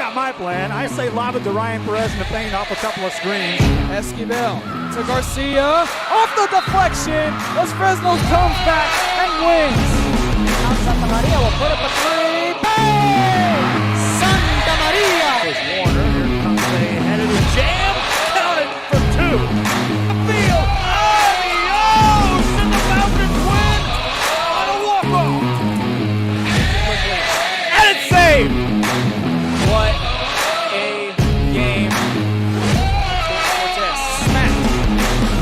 got my plan. I say lob it to Ryan Perez in the paint off a couple of screens. Esquivel to Garcia. Off the deflection. Los Fresnos comes back and wins. Now Santa Maria will put up a three. Bang! Santa Maria! There's Warner. Here comes a headed jam. Counted for two. Field. Adios! And the Falcons win on a walk-off. And it's saved. What a game. Cortez smacked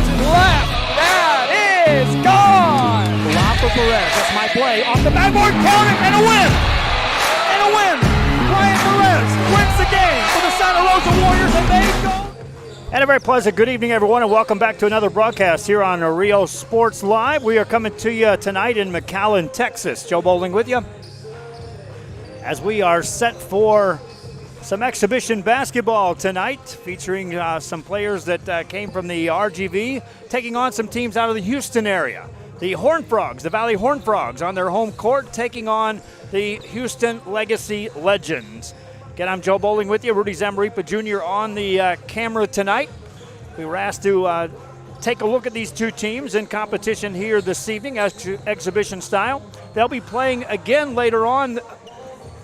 to the left. That is gone. Lob for Perez. That's my play. Off the backboard. Count it. And a win. And a win. Ryan Perez wins the game for the Santa Rosa Warriors, and they go. And a very pleasant good evening, everyone, and welcome back to another broadcast here on Rio Sports Live. We are coming to you tonight in McAllen, Texas. Joe Bowling with you as we are set for some exhibition basketball tonight, featuring some players that came from the RGV, taking on some teams out of the Houston area. The Horned Frogs, the Valley Horned Frogs, on their home court, taking on the Houston Legacy Legends. Again, I'm Joe Bowling with you, Rudy Zamaripa Jr. on the camera tonight. We were asked to take a look at these two teams in competition here this evening as exhibition style. They'll be playing again later on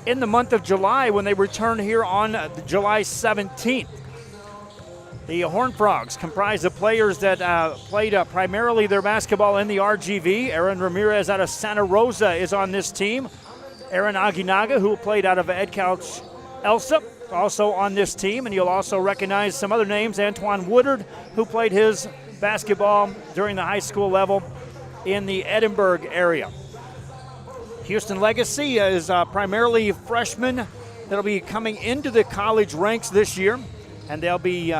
in the month of July when they return here on July 17th. The Horned Frogs comprise of players that played primarily their basketball in the RGV. Aaron Ramirez out of Santa Rosa is on this team. Aaron Aguinaga, who played out of Ed Couch Elsa, also on this team. And you'll also recognize some other names. Antoine Woodard, who played his basketball during the high school level in the Edinburgh area. Houston Legacy is primarily freshmen that'll be coming into the college ranks this year, and they'll be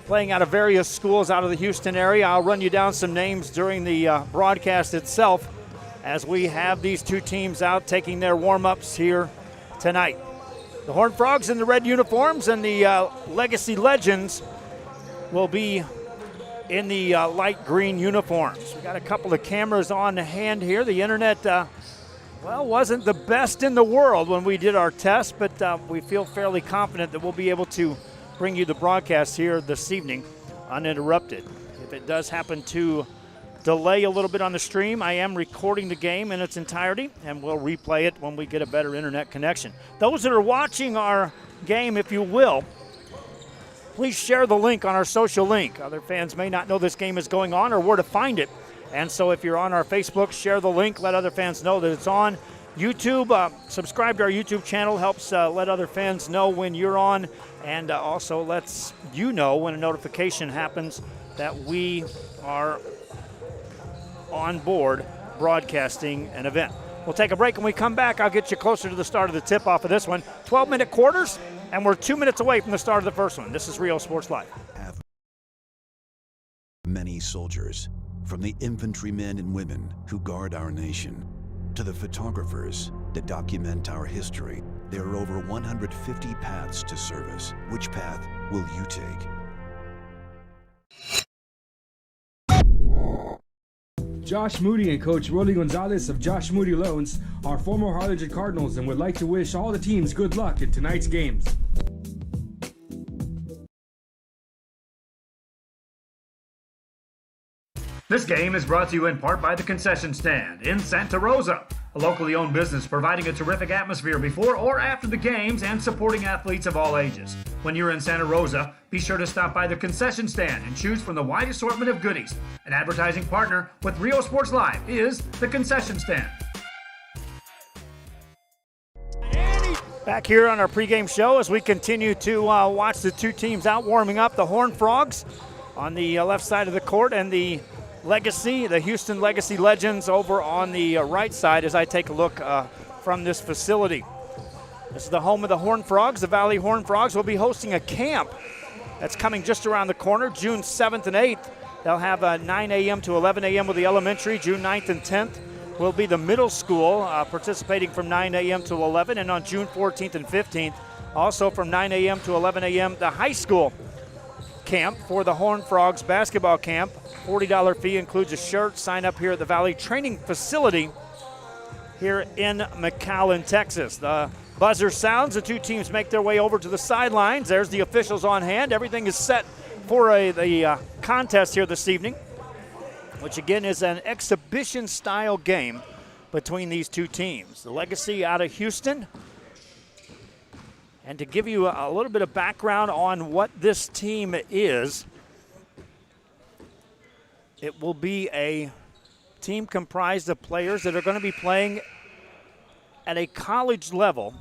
playing out of various schools out of the Houston area. I'll run you down some names during the broadcast itself as we have these two teams out taking their warm-ups here tonight. The Horned Frogs in the red uniforms and the Legacy Legends will be in the light green uniforms. We got a couple of cameras on hand here. The internet wasn't the best in the world when we did our test, but we feel fairly confident that we'll be able to bring you the broadcast here this evening uninterrupted. If it does happen to delay a little bit on the stream, I am recording the game in its entirety, and we'll replay it when we get a better internet connection. Those that are watching our game, if you will, please share the link on our social link. Other fans may not know this game is going on or where to find it. And so if you're on our Facebook, share the link. Let other fans know that it's on. YouTube, subscribe to our YouTube channel. Helps let other fans know when you're on. And also lets you know when a notification happens that we are on board broadcasting an event. We'll take a break. When we come back, I'll get you closer to the start of the tip-off of this one. 12-minute quarters, and we're 2 minutes away from the start of the first one. This is Rio Sports Live. Many soldiers, from the infantrymen and women who guard our nation, to the photographers that document our history, there are over 150 paths to service. Which path will you take? Josh Moody and Coach Rolly Gonzalez of Josh Moody Loans are former Harlingen Cardinals and would like to wish all the teams good luck in tonight's games. This game is brought to you in part by the Concession Stand in Santa Rosa, a locally owned business providing a terrific atmosphere before or after the games and supporting athletes of all ages. When you're in Santa Rosa, be sure to stop by the Concession Stand and choose from the wide assortment of goodies. An advertising partner with Rio Sports Live is the Concession Stand. Back here on our pregame show as we continue to watch the two teams out warming up. The Horned Frogs on the left side of the court and the Legacy, the Houston Legacy Legends over on the right side as I take a look from this facility. This is the home of the Horned Frogs. The Valley Horned Frogs will be hosting a camp that's coming just around the corner, June 7th and 8th. They'll have 9 a.m. to 11 a.m. with the elementary. June 9th and 10th will be the middle school participating from 9 a.m. to 11. And on June 14th and 15th, also from 9 a.m. to 11 a.m., the high school camp for the Horned Frogs basketball camp. $40 fee includes a shirt. Sign up here at the Valley Training Facility here in McAllen, Texas. The Buzzer sounds. The two teams make their way over to the sidelines. There's the officials on hand. Everything is set for the contest here this evening, which again is an exhibition-style game between these two teams. The Legacy out of Houston. And to give you a little bit of background on what this team is, it will be a team comprised of players that are going to be playing at a college level,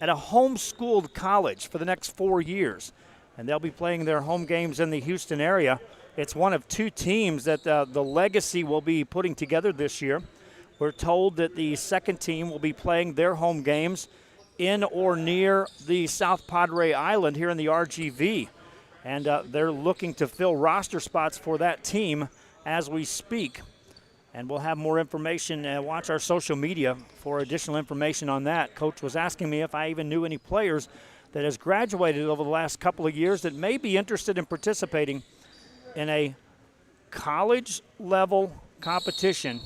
at a homeschooled college for the next 4 years. And they'll be playing their home games in the Houston area. It's one of two teams that the Legacy will be putting together this year. We're told that the second team will be playing their home games in or near the South Padre Island here in the RGV. And they're looking to fill roster spots for that team as we speak. And we'll have more information. Watch our social media for additional information on that. Coach was asking me if I even knew any players that has graduated over the last couple of years that may be interested in participating in a college-level competition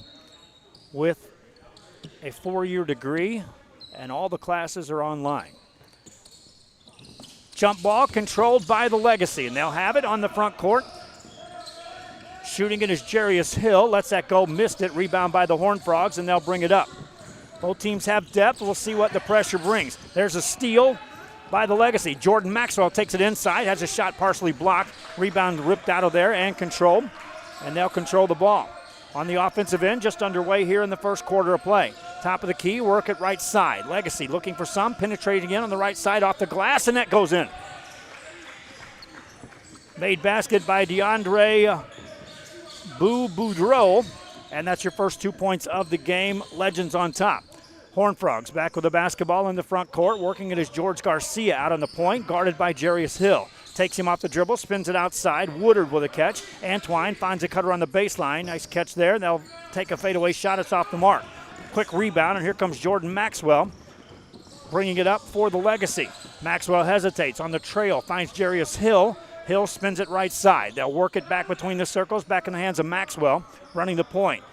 with a 4-year degree, and all the classes are online. Jump ball controlled by the Legacy, and they'll have it on the front court. Shooting it is Jarius Hill. Lets that go, missed it. Rebound by the Horned Frogs, and they'll bring it up. Both teams have depth. We'll see what the pressure brings. There's a steal by the Legacy. Jordan Maxwell takes it inside, has a shot partially blocked. Rebound ripped out of there and controlled, and they'll control the ball. On the offensive end, just underway here in the first quarter of play. Top of the key, work it right side. Legacy looking for some, penetrating in on the right side off the glass, and that goes in. Made basket by DeAndre Boudreau, and that's your first 2 points of the game. Legends on top. Horned Frogs back with the basketball in the front court. Working it is George Garcia out on the point, guarded by Jarius Hill. Takes him off the dribble, spins it outside. Woodard with a catch. Antwine finds a cutter on the baseline. Nice catch there. They'll take a fadeaway shot. It's off the mark. Quick rebound, and here comes Jordan Maxwell, bringing it up for the Legacy. Maxwell hesitates on the trail, finds Jarius Hill. Hill spins it right side. They'll work it back between the circles, back in the hands of Maxwell, running the point.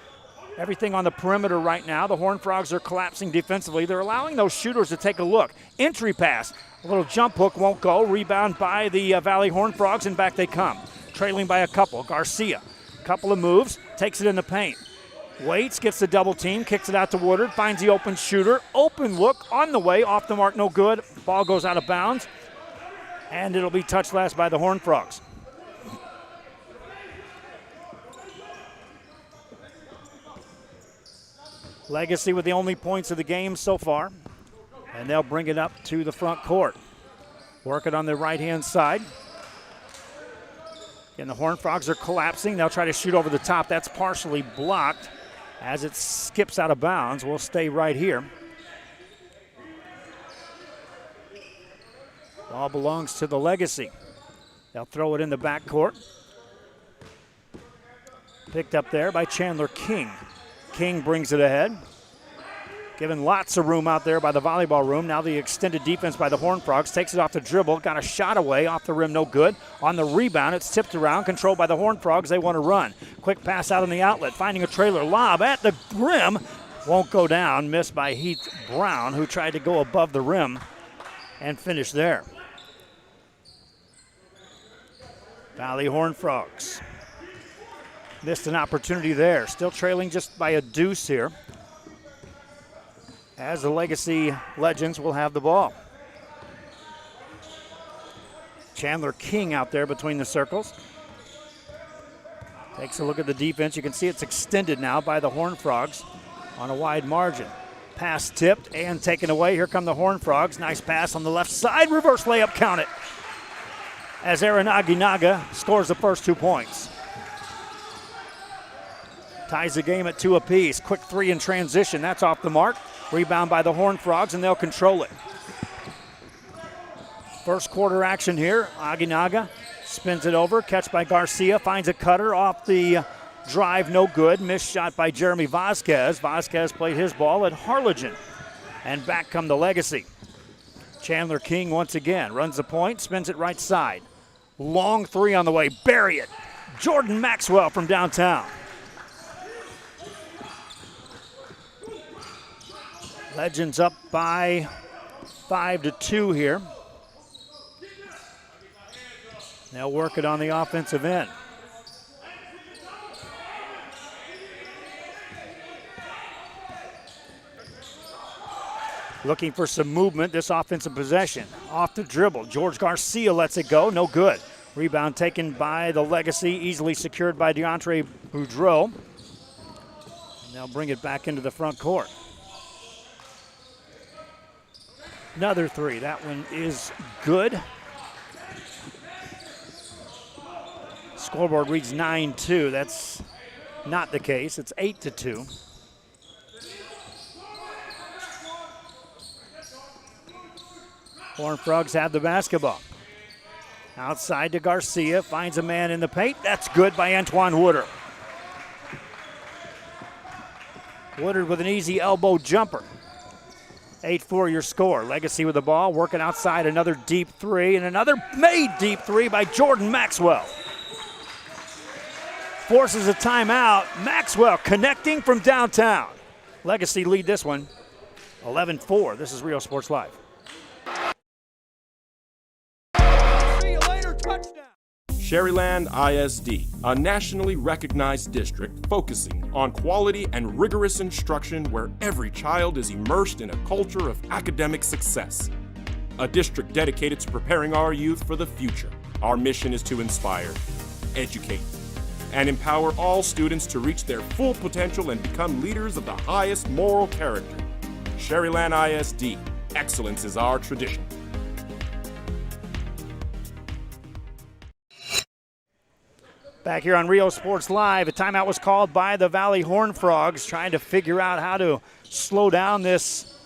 Everything on the perimeter right now. The Horned Frogs are collapsing defensively. They're allowing those shooters to take a look. Entry pass. A little jump hook won't go. Rebound by the Valley Horned Frogs, and back they come. Trailing by a couple. Garcia, couple of moves, takes it in the paint. Waits, gets the double team, kicks it out to Woodard, finds the open shooter. Open look on the way, off the mark, no good. Ball goes out of bounds, and it'll be touched last by the Horned Frogs. Legacy with the only points of the game so far, and they'll bring it up to the front court. Work it on the right-hand side. And the Horned Frogs are collapsing. They'll try to shoot over the top. That's partially blocked as it skips out of bounds. We'll stay right here. Ball belongs to the Legacy. They'll throw it in the backcourt. Picked up there by Chandler King. King brings it ahead. Given lots of room out there by the volleyball room. Now the extended defense by the Horned Frogs. Takes it off the dribble. Got a shot away. Off the rim, no good. On the rebound, it's tipped around. Controlled by the Horned Frogs. They want to run. Quick pass out on the outlet. Finding a trailer lob at the rim. Won't go down. Missed by Heath Brown, who tried to go above the rim and finish there. Valley Horned Frogs missed an opportunity there. Still trailing just by a deuce here, as the Legacy Legends will have the ball. Chandler King out there between the circles. Takes a look at the defense. You can see it's extended now by the Horned Frogs on a wide margin. Pass tipped and taken away. Here come the Horned Frogs. Nice pass on the left side. Reverse layup, count it, as Aaron Aguinaga scores the first 2 points. Ties the game at 2 apiece. Quick three in transition. That's off the mark. Rebound by the Horned Frogs, and they'll control it. First quarter action here. Aguinaga spins it over. Catch by Garcia. Finds a cutter off the drive. No good. Missed shot by Jeremy Vasquez. Vasquez played his ball at Harlingen. And back come the Legacy. Chandler King once again runs the point. Spins it right side. Long three on the way. Bury it. Jordan Maxwell from downtown. Legends up by 5-2 here. They'll work it on the offensive end. Looking for some movement, this offensive possession. Off the dribble, George Garcia lets it go, no good. Rebound taken by the Legacy, easily secured by DeAndre Boudreau. And they'll bring it back into the front court. Another three, that one is good. Scoreboard reads 9-2, that's not the case, it's 8-2. Horned Frogs have the basketball. Outside to Garcia, finds a man in the paint. That's good by Antoine Woodard. Woodard with an easy elbow jumper. 8-4 your score. Legacy with the ball, working outside, another deep three, and another made deep three by Jordan Maxwell. Forces a timeout. Maxwell connecting from downtown. Legacy lead this one 11-4. This is Rio Sports Live. Sherryland ISD, a nationally recognized district focusing on quality and rigorous instruction where every child is immersed in a culture of academic success. A district dedicated to preparing our youth for the future. Our mission is to inspire, educate, and empower all students to reach their full potential and become leaders of the highest moral character. Sherryland ISD, excellence is our tradition. Back here on Rio Sports Live, a timeout was called by the Valley Horned Frogs, trying to figure out how to slow down this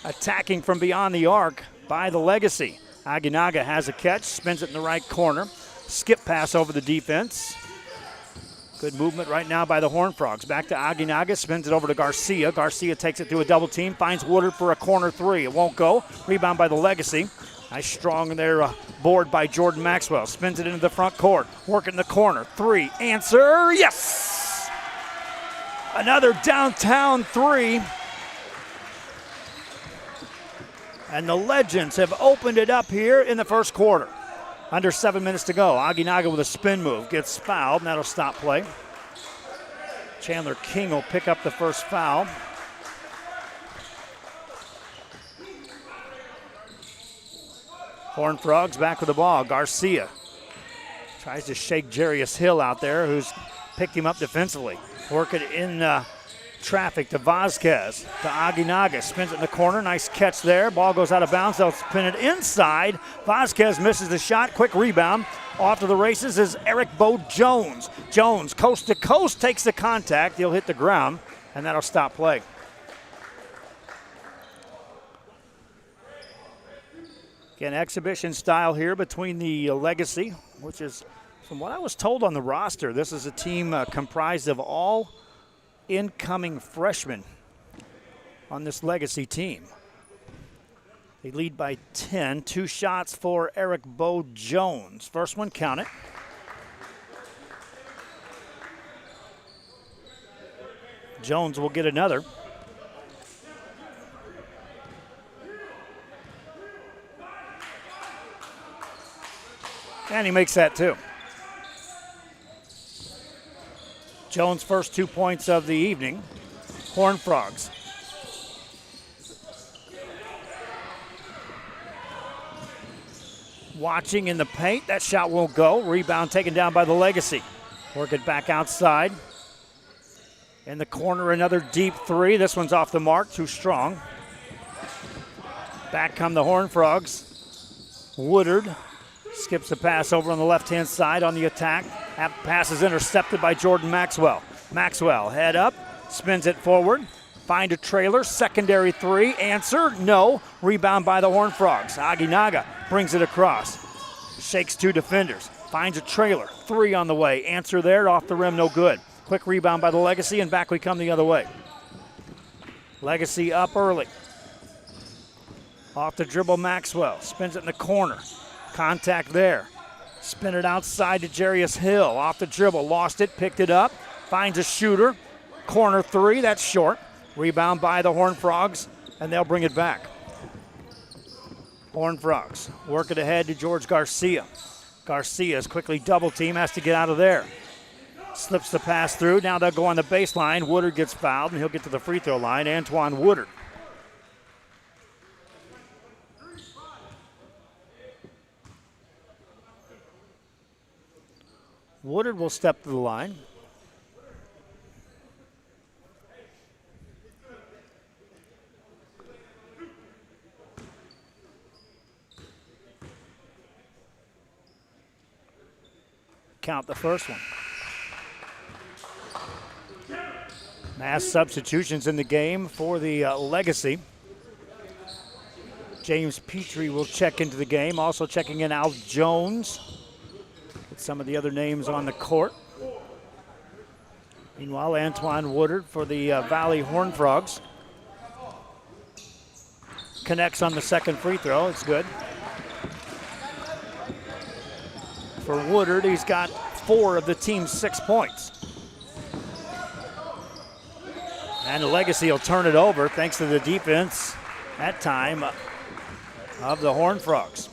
attacking from beyond the arc by the Legacy. Aguinaga has a catch, spins it in the right corner. Skip pass over the defense. Good movement right now by the Horned Frogs. Back to Aguinaga, spins it over to Garcia. Garcia takes it through a double team, finds Woodard for a corner three. It won't go. Rebound by the Legacy. Nice strong there board by Jordan Maxwell. Spins it into the front court. Working the corner. Three. Answer. Yes! Another downtown three. And the Legends have opened it up here in the first quarter. Under 7 minutes to go. Aguinaga with a spin move. Gets fouled, and that'll stop play. Chandler King will pick up the first foul. Horned Frogs back with the ball. Garcia tries to shake Jarius Hill out there, who's picked him up defensively. Work it in traffic to Vasquez, to Aguinaga. Spins it in the corner. Nice catch there. Ball goes out of bounds. They'll spin it inside. Vasquez misses the shot. Quick rebound. Off to the races is Eric Bo Jones. Jones, coast to coast, takes the contact. He'll hit the ground, and that'll stop play. Again, exhibition style here between the Legacy, which is, from what I was told on the roster, this is a team comprised of all incoming freshmen on this Legacy team. They lead by 10. 2 shots for Eric Bo Jones. First one counted. Jones will get another. And he makes that too. Jones' first 2 points of the evening. Horned Frogs. Watching in the paint. That shot won't go. Rebound taken down by the Legacy. Work it back outside. In the corner, another deep three. This one's off the mark. Too strong. Back come the Horned Frogs. Woodard skips the pass over on the left-hand side on the attack. That pass is intercepted by Jordan Maxwell. Maxwell, head up, spins it forward. Find a trailer, secondary three. Answer, no. Rebound by the Horned Frogs. Aguinaga brings it across. Shakes 2 defenders. Finds a trailer. 3 on the way. Answer there, off the rim, no good. Quick rebound by the Legacy, and back we come the other way. Legacy up early. Off the dribble, Maxwell. Spins it in the corner. Contact there. Spin it outside to Jarius Hill. Off the dribble, lost it, picked it up. Finds a shooter. Corner three, that's short. Rebound by the Horned Frogs, and they'll bring it back. Horned Frogs work it ahead to George Garcia. Garcia is quickly double team, has to get out of there. Slips the pass through. Now they'll go on the baseline. Woodard gets fouled, and he'll get to the free throw line. Antoine Woodard. Woodard will step to the line. Count the first one. Mass substitutions in the game for the Legacy. James Petrie will check into the game. Also checking in Al Jones. With some of the other names on the court. Meanwhile, Antoine Woodard for the Valley Horned Frogs. Connects on the second free throw. It's good. For Woodard, he's got 4 of the team's 6 points. And the Legacy will turn it over thanks to the defense, that time, of the Horned Frogs.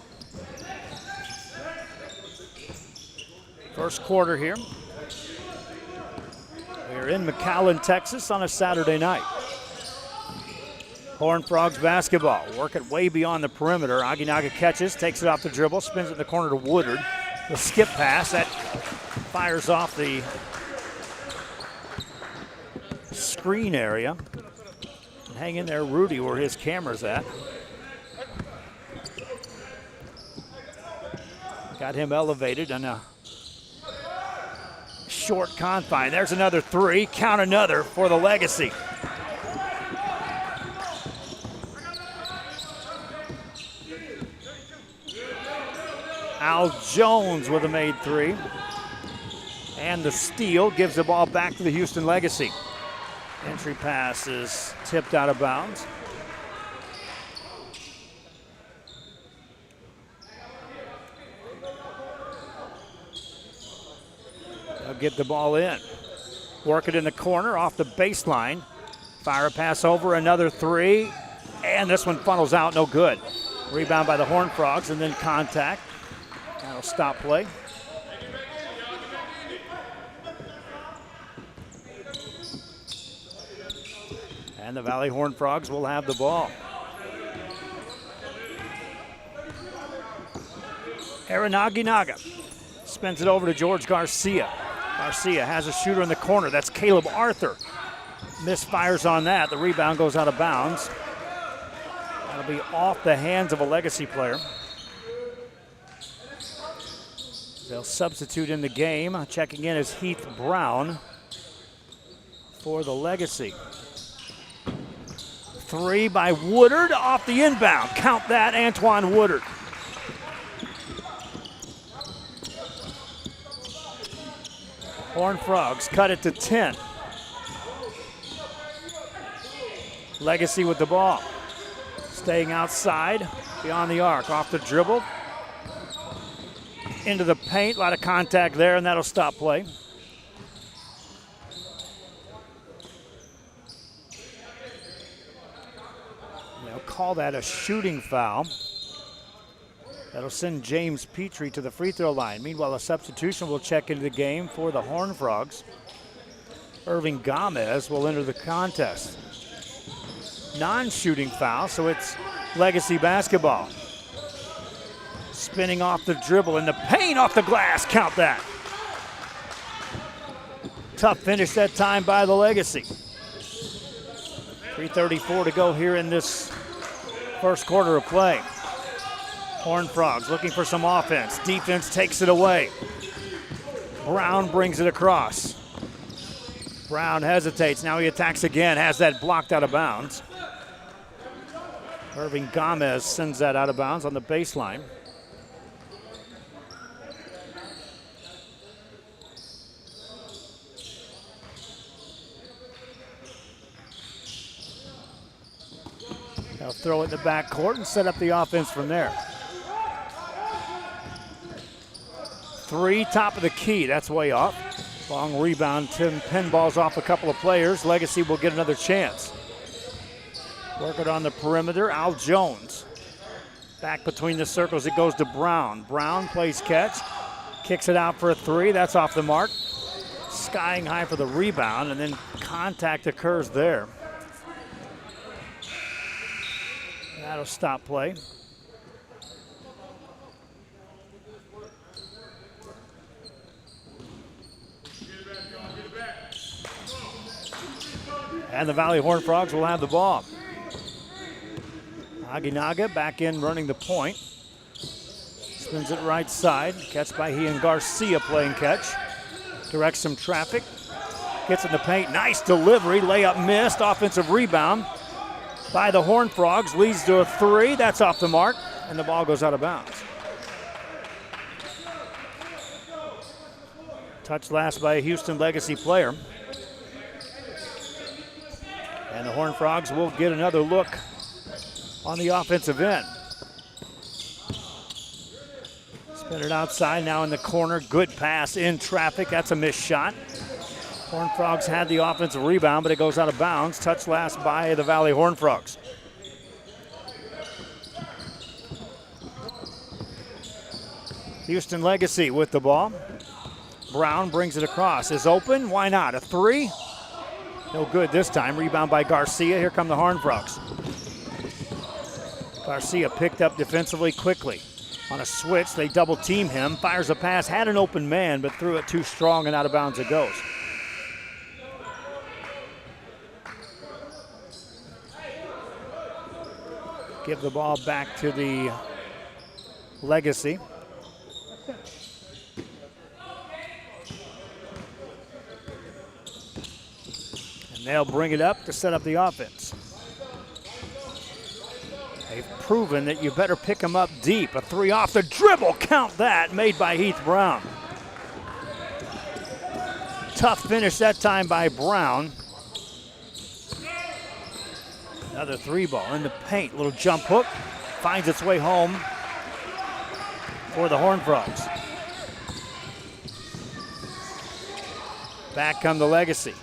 First quarter here. We're in McAllen, Texas on a Saturday night. Horned Frogs basketball, work it way beyond the perimeter. Aguinaga catches, takes it off the dribble, spins it in the corner to Woodard. The skip pass, that fires off the screen area. Hang in there, Rudy, where his camera's at. Got him elevated on a short confine. There's another 3, count another for the Legacy. Al Jones with a made 3. And the steal gives the ball back to the Houston Legacy. Entry pass is tipped out of bounds. They'll get the ball in. Work it in the corner off the baseline. Fire a pass over, another 3. And this one funnels out, no good. Rebound by the Horned Frogs and then contact. That'll stop play. And the Valley Horned Frogs will have the ball. Aaron Aguinaga spins it over to George Garcia. Garcia has a shooter in the corner. That's Caleb Arthur. Misfires on that. The rebound goes out of bounds. That'll be off the hands of a Legacy player. They'll substitute in the game. Checking in is Heath Brown for the Legacy. 3 by Woodard off the inbound. Count that, Antoine Woodard. Horned Frogs cut it to 10. Legacy with the ball. Staying outside, beyond the arc, off the dribble. Into the paint, a lot of contact there, and that'll stop play. They'll call that a shooting foul. That'll send James Petrie to the free throw line. Meanwhile, a substitution will check into the game for the Horned Frogs. Irving Gomez will enter the contest. Non-shooting foul, so it's Legacy basketball. Spinning off the dribble in the paint, off the glass, count that. Tough finish that time by the Legacy. 3:34 to go here in this first quarter of play. Horned Frogs looking for some offense. Defense takes it away. Brown brings it across. Brown hesitates, now he attacks again, has that blocked out of bounds. Irving Gomez sends that out of bounds on the baseline. They'll throw it in the backcourt and set up the offense from there. 3, top of the key, that's way off. Long rebound, Tim pinballs off a couple of players. Legacy will get another chance. Work it on the perimeter, Al Jones. Back between the circles, it goes to Brown. Brown plays catch, kicks it out for a three. That's off the mark. Skying high for the rebound, and then contact occurs there. That'll stop play. And the Valley Horned Frogs will have the ball. Aguinaga back in running the point. Spins it right side. Catch by Ian Garcia playing catch. Directs some traffic. Gets in the paint. Nice delivery. Layup missed. Offensive rebound by the Horned Frogs. Leads to a three. That's off the mark. And the ball goes out of bounds. Touch last by a Houston Legacy player. And the Horned Frogs will get another look on the offensive end. Spin it outside, now in the corner. Good pass in traffic. That's a missed shot. Horned Frogs had the offensive rebound, but it goes out of bounds. Touch last by the Valley Horned Frogs. Houston Legacy with the ball. Brown brings it across. Is open. Why not? A three. No good this time. Rebound by Garcia. Here come the Horned Frogs. Garcia picked up defensively quickly. On a switch, they double team him. Fires a pass. Had an open man, but threw it too strong and out of bounds it goes. Give the ball back to the Legacy. They'll bring it up to set up the offense. They've proven that you better pick them up deep. A three off the dribble, count that, made by Heath Brown. Tough finish that time by Brown. Another three ball in the paint, little jump hook, finds its way home for the Horned Frogs. Back come the Legacy.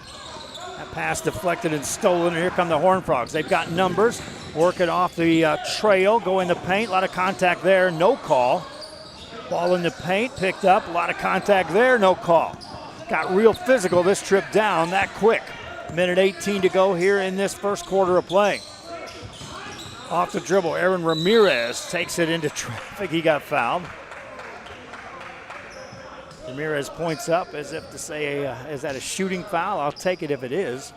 That pass deflected and stolen, and here come the Horned Frogs. They've got numbers, working off the trail, go in the paint, a lot of contact there, no call. Ball in the paint, picked up, a lot of contact there, no call. Got real physical this trip down that quick. Minute 18 to go here in this first quarter of play. Off the dribble, Aaron Ramirez takes it into traffic, he got fouled. Ramirez points up as if to say, is that a shooting foul? I'll take it if it is.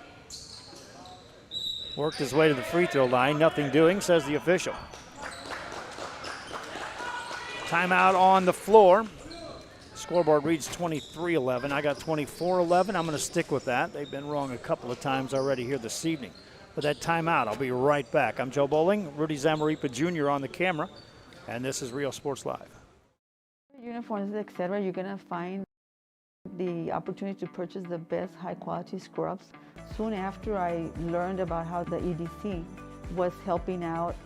Worked his way to the free throw line, nothing doing, says the official. Timeout on the floor. Scoreboard reads 23-11. I got 24-11. I'm going to stick with that. They've been wrong a couple of times already here this evening. But that timeout, I'll be right back. I'm Joe Bowling, Rudy Zamaripa Jr. on the camera, and this is Real Sports Live. Uniforms, etc., you're going to find the opportunity to purchase the best high-quality scrubs. Soon after I learned about how the EDC was helping out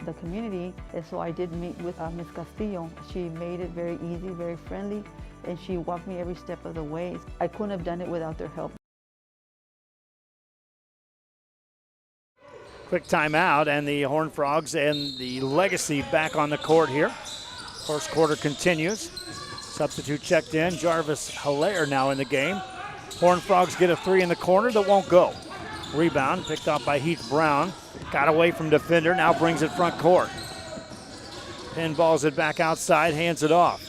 the community, and so I did meet with Ms. Castillo. She made it very easy, very friendly, and she walked me every step of the way. I couldn't have done it without their help. Quick timeout, and the Horned Frogs and the Legacy back on the court here. First quarter continues. Substitute checked in. Jarvis Hilaire now in the game. Horned Frogs get a three in the corner that won't go. Rebound picked up by Heath Brown. Got away from defender, now brings it front court. Pinballs it back outside, hands it off.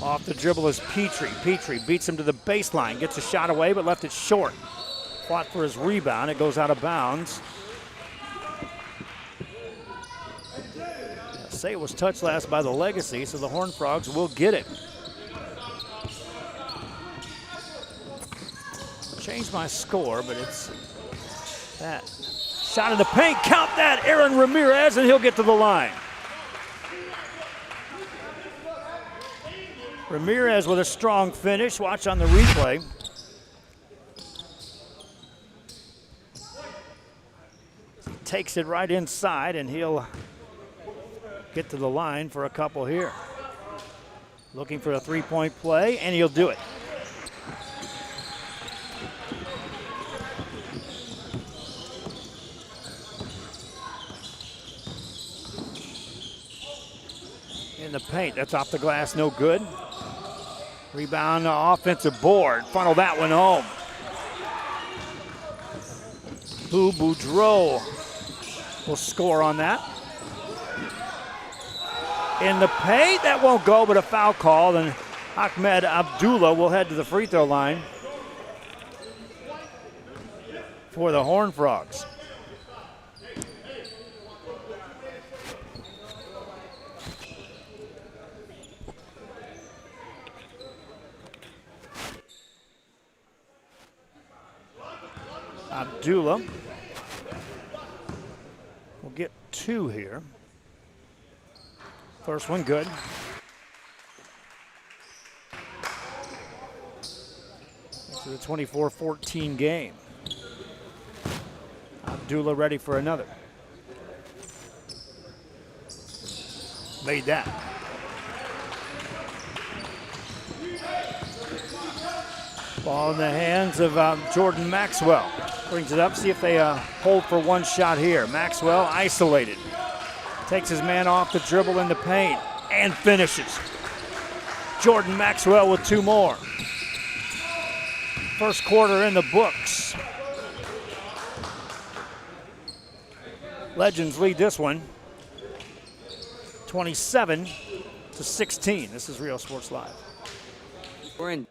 Off the dribble is Petrie. Petrie beats him to the baseline, gets a shot away but left it short. Fought for his rebound, it goes out of bounds. Say it was touched last by the Legacy, so the Horned Frogs will get it. Changed my score, but it's that. Shot in the paint, count that, Aaron Ramirez, and he'll get to the line. Ramirez with a strong finish, watch on the replay. Takes it right inside, and he'll get to the line for a couple here. Looking for a three-point play, and he'll do it. in the paint. That's off the glass, no good. Rebound, offensive board. Funnel that one home. Boudreau will score on that. In the paint, that won't go, but a foul call. And Ahmed Abdullah will head to the free throw line for the Horned Frogs. Abdullah will get 2 here. First one good. It's the 24-14 game. Abdullah ready for another. Made that. Ball in the hands of Jordan Maxwell. Brings it up, see if they hold for one shot here. Maxwell isolated. Takes his man off the dribble in the paint and finishes. Jordan Maxwell with 2 more. First quarter in the books. Legends lead this one 27-16. This is Rio Sports Live. We're in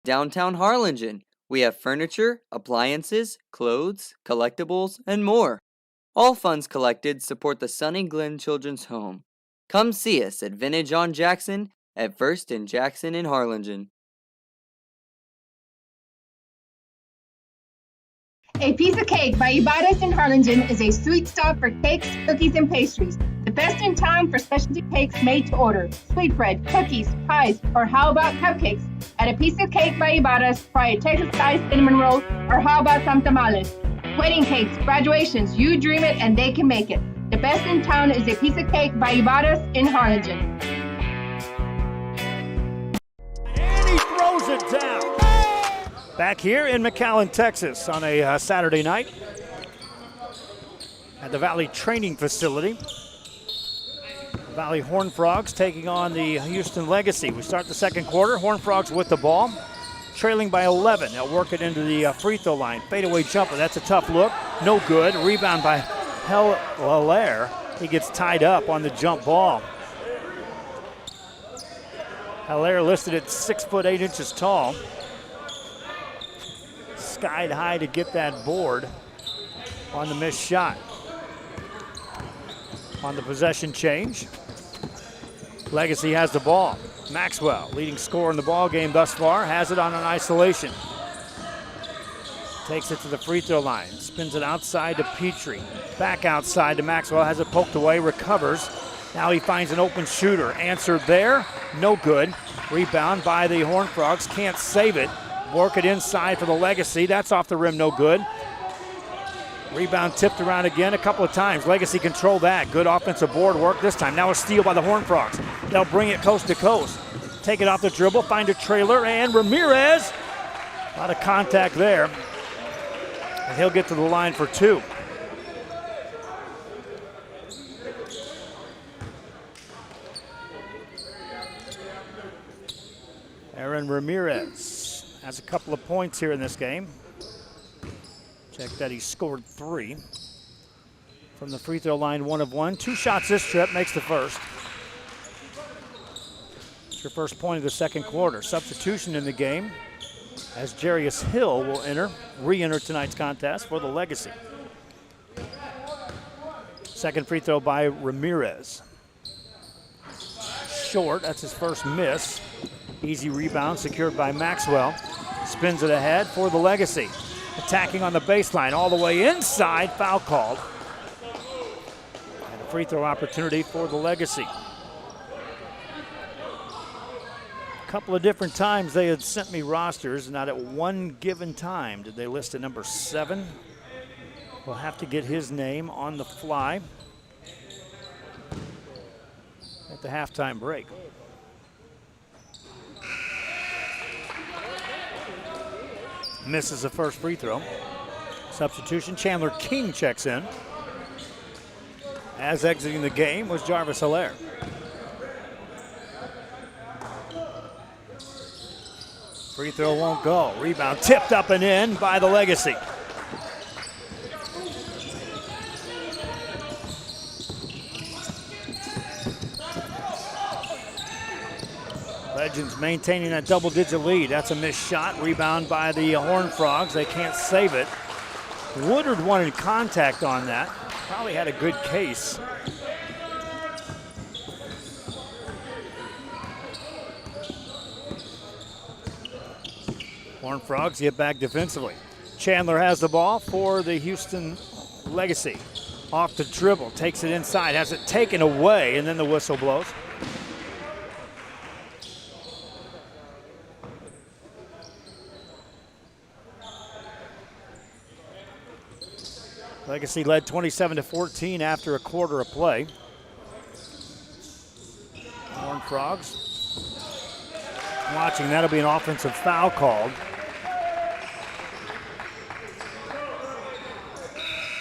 downtown Harlingen. We have furniture, appliances, clothes, collectibles, and more. All funds collected support the Sunny Glen Children's Home. Come see us at Vintage on Jackson at First and Jackson in Harlingen. A Piece of Cake by Ibarras in Harlingen is a sweet stop for cakes, cookies, and pastries. The best in town for specialty cakes made to order. Sweetbread, cookies, pies, or how about cupcakes? At A Piece of Cake by Ibarras, try a Texas-style cinnamon roll, or how about some tamales? Wedding cakes, graduations, you dream it and they can make it. The best in town is A Piece of Cake by Ibarras in Harlingen. And he throws it down. Back here in McAllen, Texas on a Saturday night at the Valley Training Facility. Valley Horned Frogs taking on the Houston Legacy. We start the second quarter. Horned Frogs with the ball, trailing by 11. They'll work it into the free throw line. Fadeaway jumper, that's a tough look. No good. Rebound by Hilaire. He gets tied up on the jump ball. Hilaire listed at 6'8" tall. Skied high to get that board on the missed shot. On the possession change, Legacy has the ball. Maxwell, leading scorer in the ball game thus far, has it on an isolation. Takes it to the free throw line, spins it outside to Petrie. Back outside to Maxwell, has it poked away, recovers. Now he finds an open shooter. Answered there, no good. Rebound by the Horned Frogs, can't save it. Work it inside for the Legacy. That's off the rim, no good. Rebound tipped around again a couple of times. Legacy control that. Good offensive board work this time. Now a steal by the Horned Frogs. They'll bring it coast to coast. Take it off the dribble, find a trailer, and Ramirez. A lot of contact there. And he'll get to the line for 2. Aaron Ramirez has a couple of points here in this game. Check that, he scored 3. From the free throw line, 1 of 1. 2 shots this trip, makes the first. It's your first point of the second quarter. Substitution in the game as Jarius Hill will re-enter tonight's contest for the Legacy. Second free throw by Ramirez. Short, that's his first miss. Easy rebound secured by Maxwell. Spins it ahead for the Legacy. Attacking on the baseline all the way inside, foul called. And a free throw opportunity for the Legacy. A couple of different times they had sent me rosters, not at one given time did they list a number 7. We'll have to get his name on the fly at the halftime break. Misses the first free throw. Substitution, Chandler King checks in. as exiting the game was Jarvis Hilaire. Free throw won't go. Rebound tipped up and in by the Legacy. Legends maintaining that double-digit lead. That's a missed shot. Rebound by the Horned Frogs. They can't save it. Woodard wanted contact on that. Probably had a good case. Horned Frogs get back defensively. Chandler has the ball for the Houston Legacy. Off the dribble, takes it inside, has it taken away, and then the whistle blows. Legacy led 27-14 after a quarter of play. Horned Frogs watching. That'll be an offensive foul called.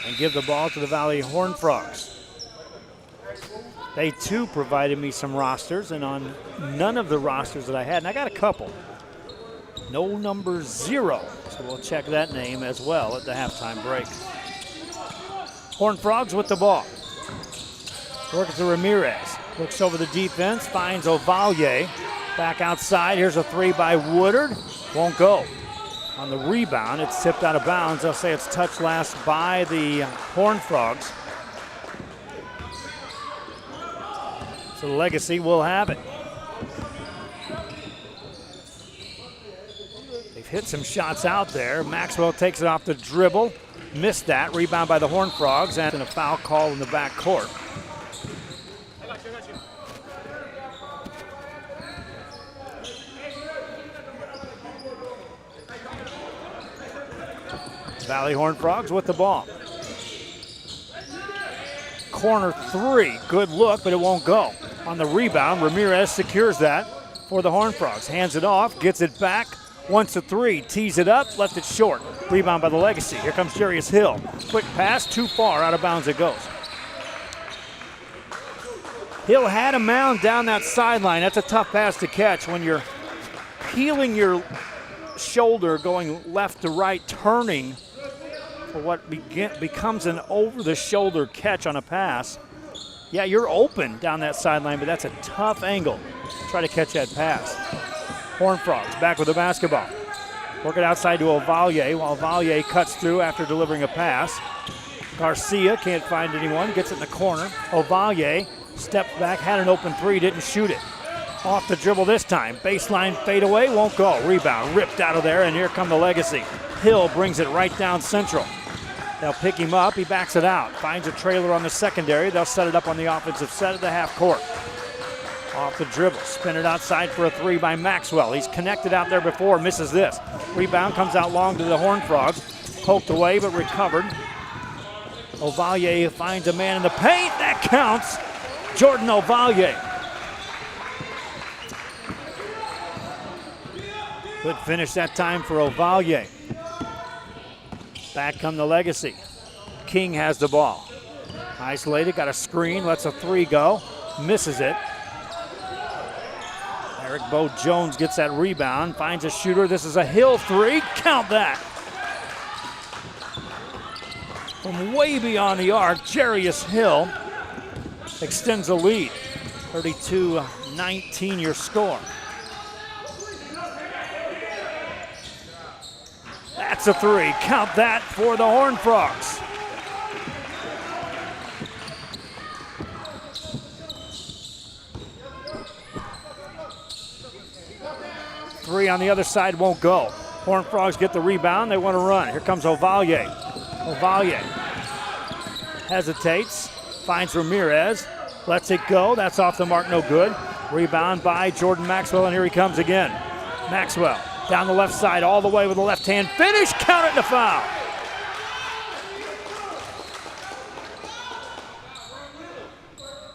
And give the ball to the Valley Horned Frogs. They too provided me some rosters, and on none of the rosters that I had, and I got a couple, no number 0. So we'll check that name as well at the halftime break. Horned Frogs with the ball. Working to Ramirez. Looks over the defense, finds Ovalle. Back outside, here's a 3 by Woodard. Won't go. On the rebound, it's tipped out of bounds. They'll say it's touched last by the Horned Frogs. So the Legacy will have it. They've hit some shots out there. Maxwell takes it off the dribble. Missed that. Rebound by the Horned Frogs and a foul call in the back court. Valley Horned Frogs with the ball. Corner 3, good look, but it won't go. On the rebound, Ramirez secures that for the Horned Frogs. Hands it off, gets it back, wants a 3, tees it up, left it short. Rebound by the Legacy. Here comes Jarius Hill. Quick pass, too far, out of bounds it goes. Hill had a mound down that sideline. That's a tough pass to catch when you're peeling your shoulder, going left to right, turning for what becomes an over-the-shoulder catch on a pass. Yeah, you're open down that sideline, but that's a tough angle to try to catch that pass. Horned Frogs back with the basketball. Work it outside to Ovalle while Ovalle cuts through after delivering a pass. Garcia can't find anyone, gets it in the corner. Ovalle stepped back, had an open 3, didn't shoot it. Off the dribble this time. Baseline fadeaway, won't go. Rebound ripped out of there, and here come the Legacy. Hill brings it right down central. They'll pick him up, he backs it out. Finds a trailer on the secondary. They'll set it up on the offensive set of the half court. Off the dribble, spin it outside for a 3 by Maxwell. He's connected out there before, misses this. Rebound comes out long to the Horned Frogs. Poked away, but recovered. Ovalle finds a man in the paint. That counts. Jordan Ovalle. Good finish that time for Ovalle. Back come the Legacy. King has the ball. Isolated, got a screen, lets a 3 go. Misses it. Eric Bo Jones gets that rebound, finds a shooter. This is a Hill 3. Count that. From way beyond the arc, Jarius Hill extends the lead. 32-19 your score. That's a 3. Count that for the Horned Frogs. Three on the other side won't go. Horned Frogs get the rebound. They want to run. Here comes Ovalle. Ovalle hesitates, finds Ramirez, lets it go. That's off the mark, no good. Rebound by Jordan Maxwell, and here he comes again. Maxwell down the left side all the way with a left hand finish. Count it and a foul.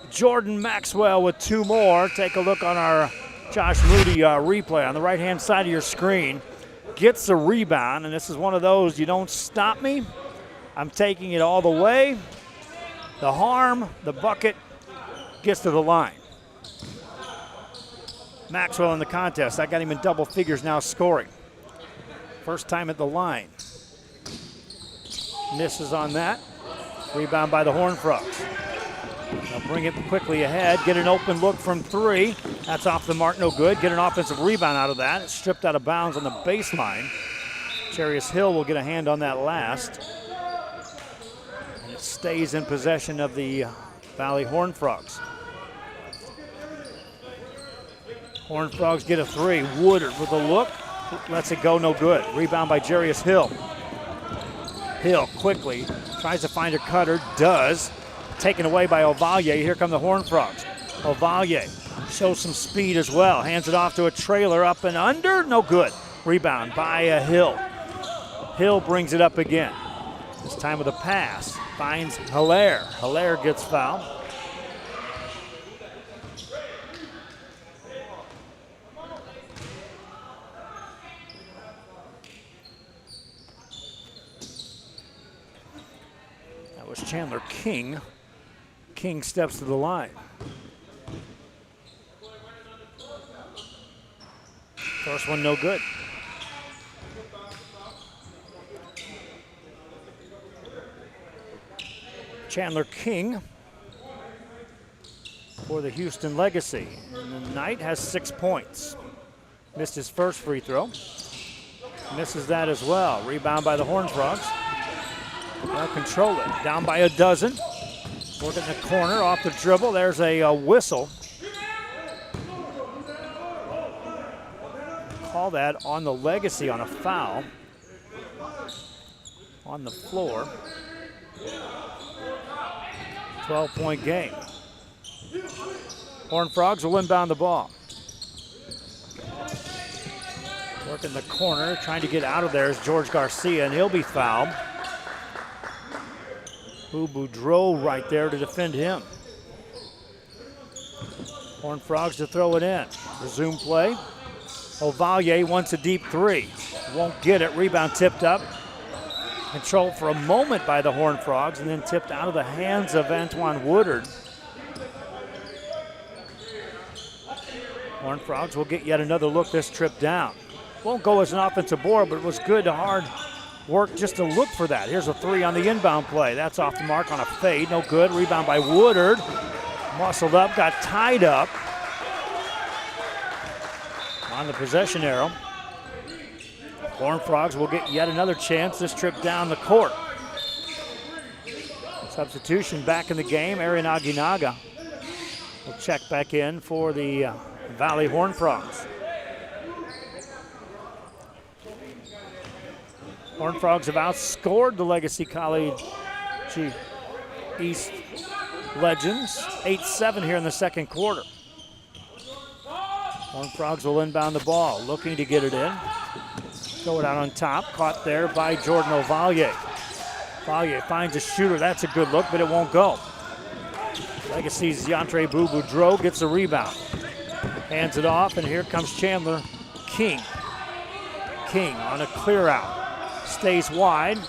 Jordan Maxwell with 2 more. Take a look on our Josh Moody replay on the right-hand side of your screen. Gets the rebound, and this is one of those, you don't stop me. I'm taking it all the way. The harm, the bucket, gets to the line. Maxwell in the contest. I got him in double figures now scoring. First time at the line. Misses on that. Rebound by the Horned Frogs. They'll bring it quickly ahead. Get an open look from three. That's off the mark, no good. Get an offensive rebound out of that. It's stripped out of bounds on the baseline. Jarius Hill will get a hand on that last. And it stays in possession of the Valley Horned Frogs. Horned Frogs get a three. Woodard with a look. Lets it go, no good. Rebound by Jarius Hill. Hill quickly tries to find a cutter, does. Taken away by Ovalye. Here come the Horned Frogs. Ovalye shows some speed as well. Hands it off to a trailer, up and under, no good. Rebound by Hill. Hill brings it up again. This time with a pass. Finds Hilaire. Hilaire gets fouled. That was Chandler King. King steps to the line. First one no good. Chandler King for the Houston Legacy. And the Knight has 6 points. Missed his first free throw. Misses that as well. Rebound by the Horned Frogs. They'll control it. Down by a dozen. Working the corner off the dribble. There's a whistle. Call that on the Legacy on a foul. On the floor. 12-point game. Horned Frogs will inbound the ball. Working the corner, trying to get out of there is George Garcia, and he'll be fouled. Boudreau right there to defend him. Horned Frogs to throw it in. Resume play. Ovalye wants a deep three. Won't get it. Rebound tipped up. Controlled for a moment by the Horned Frogs and then tipped out of the hands of Antoine Woodard. Horned Frogs will get yet another look this trip down. Won't go as an offensive board, but it was good, hard work just to look for that. Here's a three on the inbound play. That's off the mark on a fade, no good. Rebound by Woodard. Muscled up, got tied up on the possession arrow. Horned Frogs will get yet another chance this trip down the court. Substitution back in the game. Aaron Aguinaga will check back in for the Valley Horned Frogs. Horned Frogs have outscored the Legacy College East Legends 8-7 here in the second quarter. Horned Frogs will inbound the ball, looking to get it in. Throw it out on top, caught there by Jordan Ovalye. Ovalye finds a shooter, that's a good look, but it won't go. Legacy's Yantre Boudreau gets a rebound. Hands it off, and here comes Chandler King. King on a clear out. Stays wide.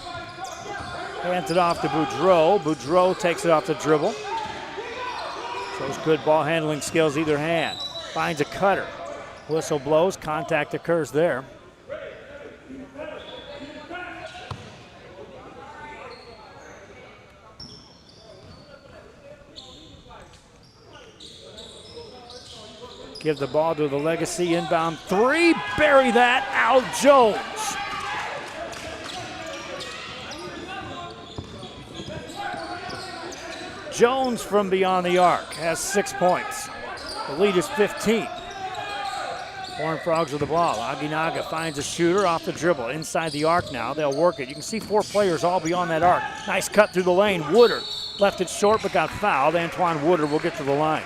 Hands it off to Boudreau. Boudreau takes it off the dribble. Shows good ball handling skills either hand. Finds a cutter. Whistle blows, contact occurs there. Give the ball to the Legacy, inbound three, bury that, Al Jones. Jones from beyond the arc has 6 points. The lead is 15. Horned Frogs with the ball. Aguinaga finds a shooter off the dribble, inside the arc now. They'll work it. You can see 4 players all beyond that arc. Nice cut through the lane. Woodard left it short but got fouled. Antoine Woodard will get to the line.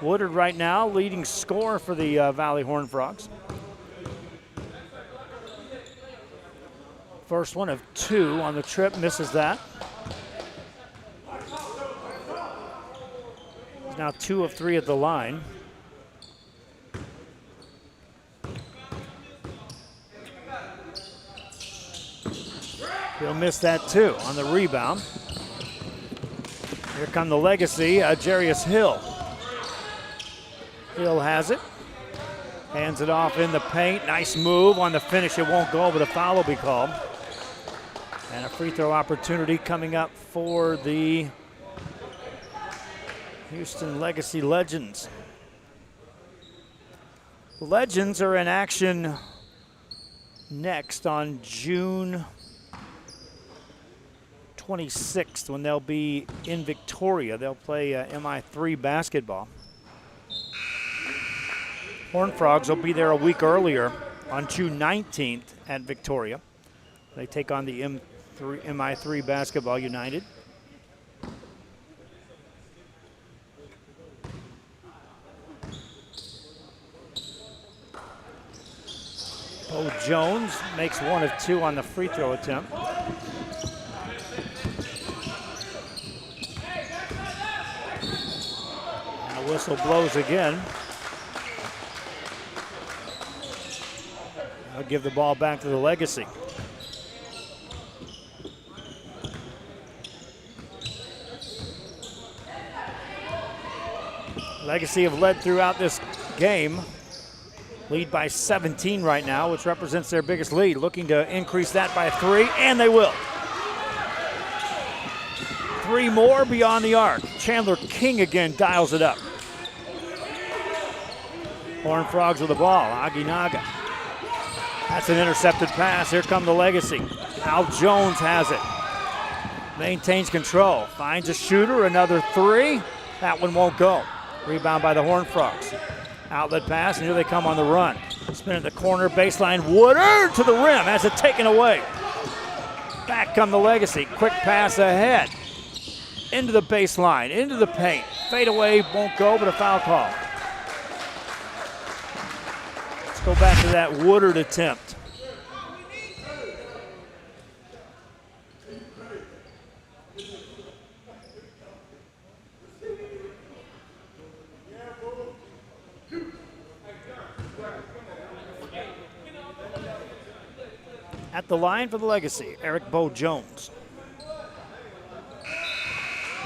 Woodard right now leading scorer for the Valley Horned Frogs. First one of 2 on the trip, misses that. He's now 2 of 3 at the line. He'll miss that too on the rebound. Here come the Legacy, Jarius Hill. Hill has it. Hands it off in the paint. Nice move on the finish. It won't go, but a foul will be called. And a free throw opportunity coming up for the Houston Legacy Legends. Legends are in action next on June 26th when they'll be in Victoria. They'll play MI3 basketball. Horned Frogs will be there a week earlier on June 19th at Victoria. They take on the MI3 Basketball United. Bo Jones makes 1 of 2 on the free throw attempt. And the whistle blows again. I'll give the ball back to the Legacy. Legacy have led throughout this game. Lead by 17 right now, which represents their biggest lead. Looking to increase that by 3, and they will. 3 more beyond the arc. Chandler King again dials it up. Horned Frogs with the ball. Aguinaga. That's an intercepted pass. Here come the Legacy. Al Jones has it. Maintains control. Finds a shooter. Another 3. That one won't go. Rebound by the Horned Frogs. Outlet pass, and here they come on the run. Spin at the corner, baseline. Woodard to the rim. Has it taken away. Back come the Legacy. Quick pass ahead. Into the baseline, into the paint. Fade away, won't go, but a foul call. Let's go back to that Woodard attempt. At the line for the Legacy, Eric Bo Jones.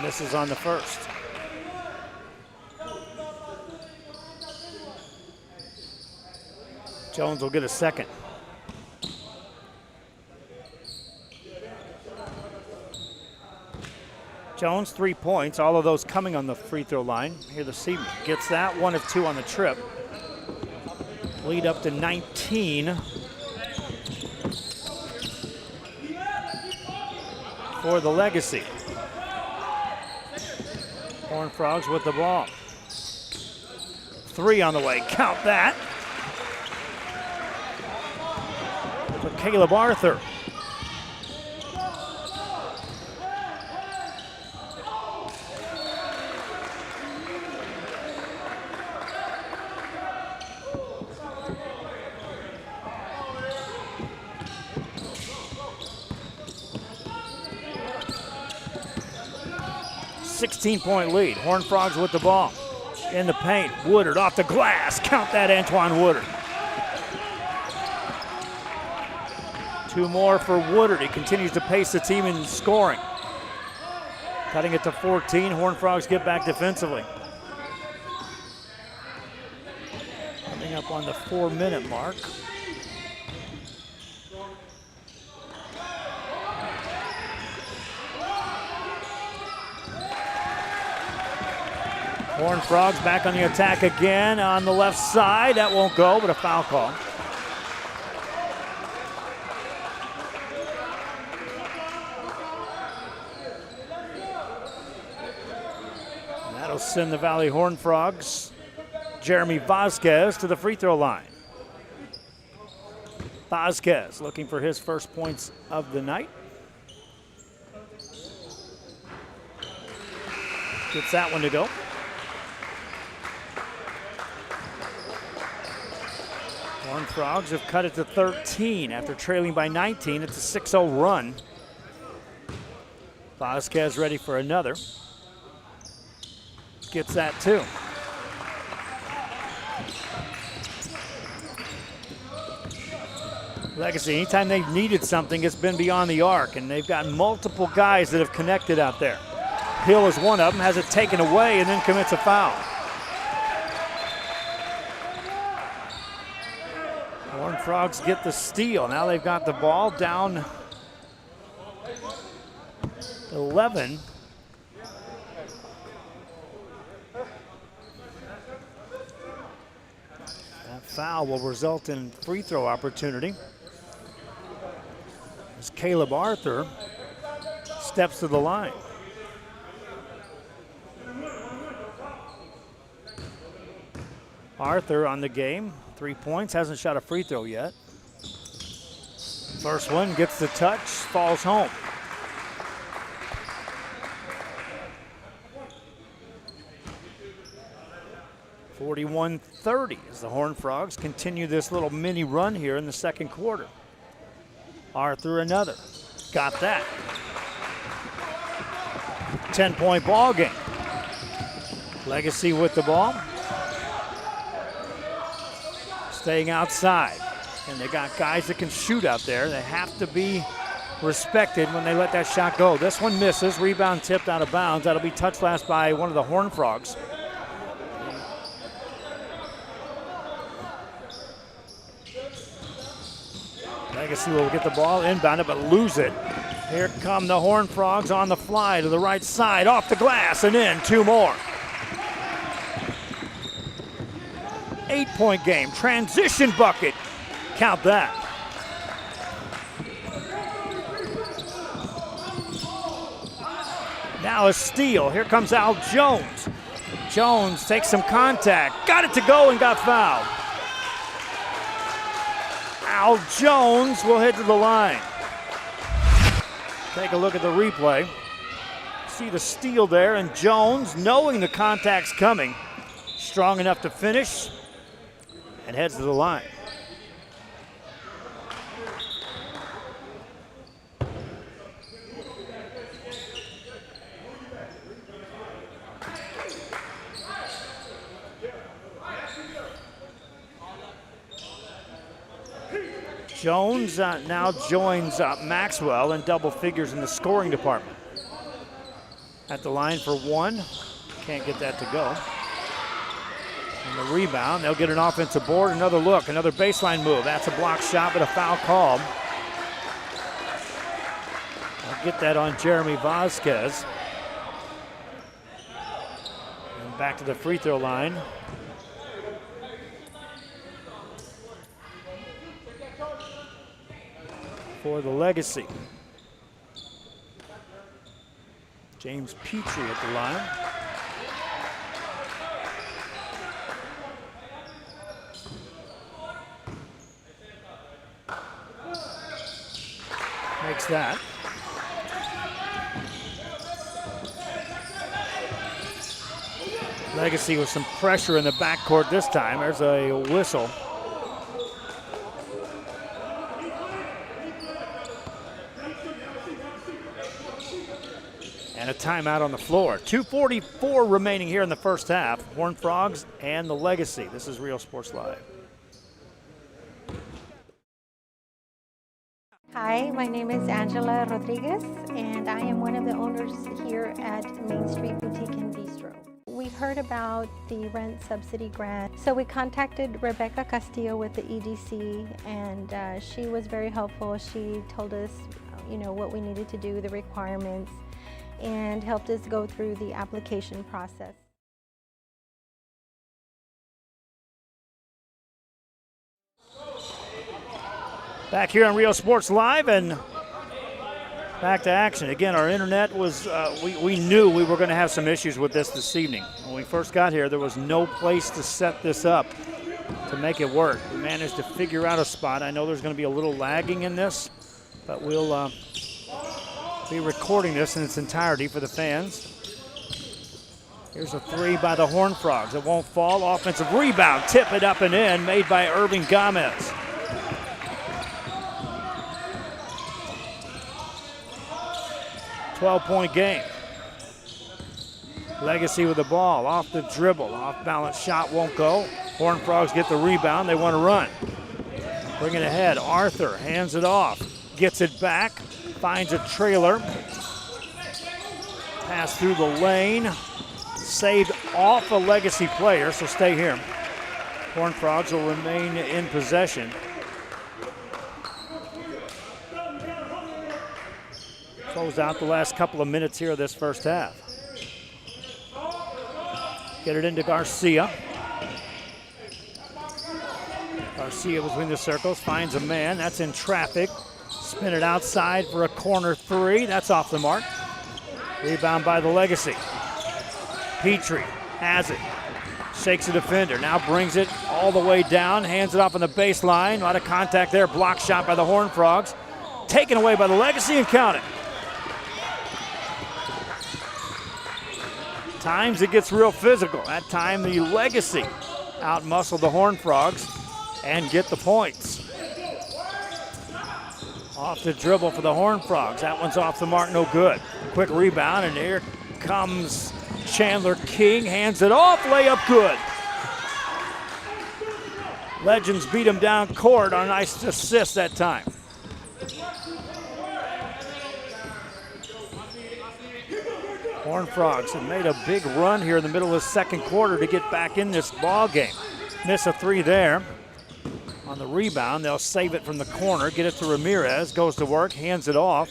Misses on the first. Jones will get a second. Jones, 3 points, all of those coming on the free throw line here this evening. Gets that, 1 of 2 on the trip. Lead up to 19. For the Legacy. Horned Frogs with the ball. 3 on the way, count that. For Caleb Arthur. Point lead. Horned Frogs with the ball. In the paint. Woodard off the glass. Count that, Antoine Woodard. 2 more for Woodard. He continues to pace the team in scoring. Cutting it to 14. Horned Frogs get back defensively. Coming up on the 4-minute mark. Horned Frogs back on the attack again on the left side. That won't go, but a foul call. And that'll send the Valley Horned Frogs, Jeremy Vasquez, to the free throw line. Vasquez looking for his first points of the night. Gets that one to go. Horned Frogs have cut it to 13 after trailing by 19. It's a 6-0 run. Vasquez ready for another. Gets that too. Legacy, anytime they've needed something, it's been beyond the arc, and they've got multiple guys that have connected out there. Hill is one of them, has it taken away, and then commits a foul. Horned Frogs get the steal. Now they've got the ball down 11. That foul will result in free throw opportunity as Caleb Arthur steps to the line. Arthur on the game, 3 points, hasn't shot a free throw yet. First one gets the touch, falls home. (41-30) as the Horned Frogs continue this little mini run here in the second quarter. Arthur another, got that. 10-point ball game. Legacy with the ball. Staying outside, and they got guys that can shoot out there. They have to be respected when they let that shot go. This one misses, rebound tipped out of bounds. That'll be touched last by one of the Horned Frogs. Legacy will get the ball inbounded but lose it. Here come the Horned Frogs on the fly to the right side, off the glass and in, 2 more. 8-point game, transition bucket, count that. Now a steal, here comes Al Jones. Jones takes some contact, got it to go and got fouled. Al Jones will head to the line. Take a look at the replay. See the steal there, and Jones, knowing the contact's coming, strong enough to finish and heads to the line. Jones now joins Maxwell in double figures in the scoring department. At the line for one, can't get that to go. And the rebound, they'll get an offensive board, another look, another baseline move. That's a block shot, but a foul called. I'll get that on Jeremy Vasquez. And back to the free throw line. For the Legacy. James Petrie at the line. Makes that. Legacy with some pressure in the backcourt this time. There's a whistle. And a timeout on the floor. 2:44 remaining here in the first half. Horned Frogs and the Legacy. This is Real Sports Live. Hi, my name is Angela Rodriguez, and I am one of the owners here at Main Street Boutique and Bistro. We heard about the rent subsidy grant, so we contacted Rebecca Castillo with the EDC, and she was very helpful. She told us, what we needed to do, the requirements, and helped us go through the application process. Back here on Real Sports Live and back to action. Again, our internet was, we knew we were going to have some issues with this evening. When we first got here, there was no place to set this up to make it work. We managed to figure out a spot. I know there's going to be a little lagging in this, but we'll be recording this in its entirety for the fans. Here's a three by the Horned Frogs. It won't fall. Offensive rebound. Tip it up and in. Made by Irving Gomez. .12-point game. Legacy with the ball. Off the dribble. Off balance shot won't go. Horned Frogs get the rebound. They want to run. Bring it ahead. Arthur hands it off. Gets it back. Finds a trailer. Pass through the lane. Saved off a Legacy player, so stay here. Horned Frogs will remain in possession. Close out the last couple of minutes here of this first half. Get it into Garcia. Garcia between the circles, finds a man, that's in traffic. Spin it outside for a corner three, that's off the mark. Rebound by the Legacy. Petrie has it, shakes a defender, now brings it all the way down, hands it off on the baseline. A lot of contact there, block shot by the Horned Frogs. Taken away by the Legacy and counted. Times it gets real physical. That time the Legacy out-muscled the Horned Frogs and get the points. Off the dribble for the Horned Frogs. That one's off the mark, no good. Quick rebound, and here comes Chandler King. Hands it off, layup good. Legends beat him down court on a nice assist that time. Horned Frogs have made a big run here in the middle of the second quarter to get back in this ball game. Miss a three there. On the rebound, they'll save it from the corner, get it to Ramirez, goes to work, hands it off.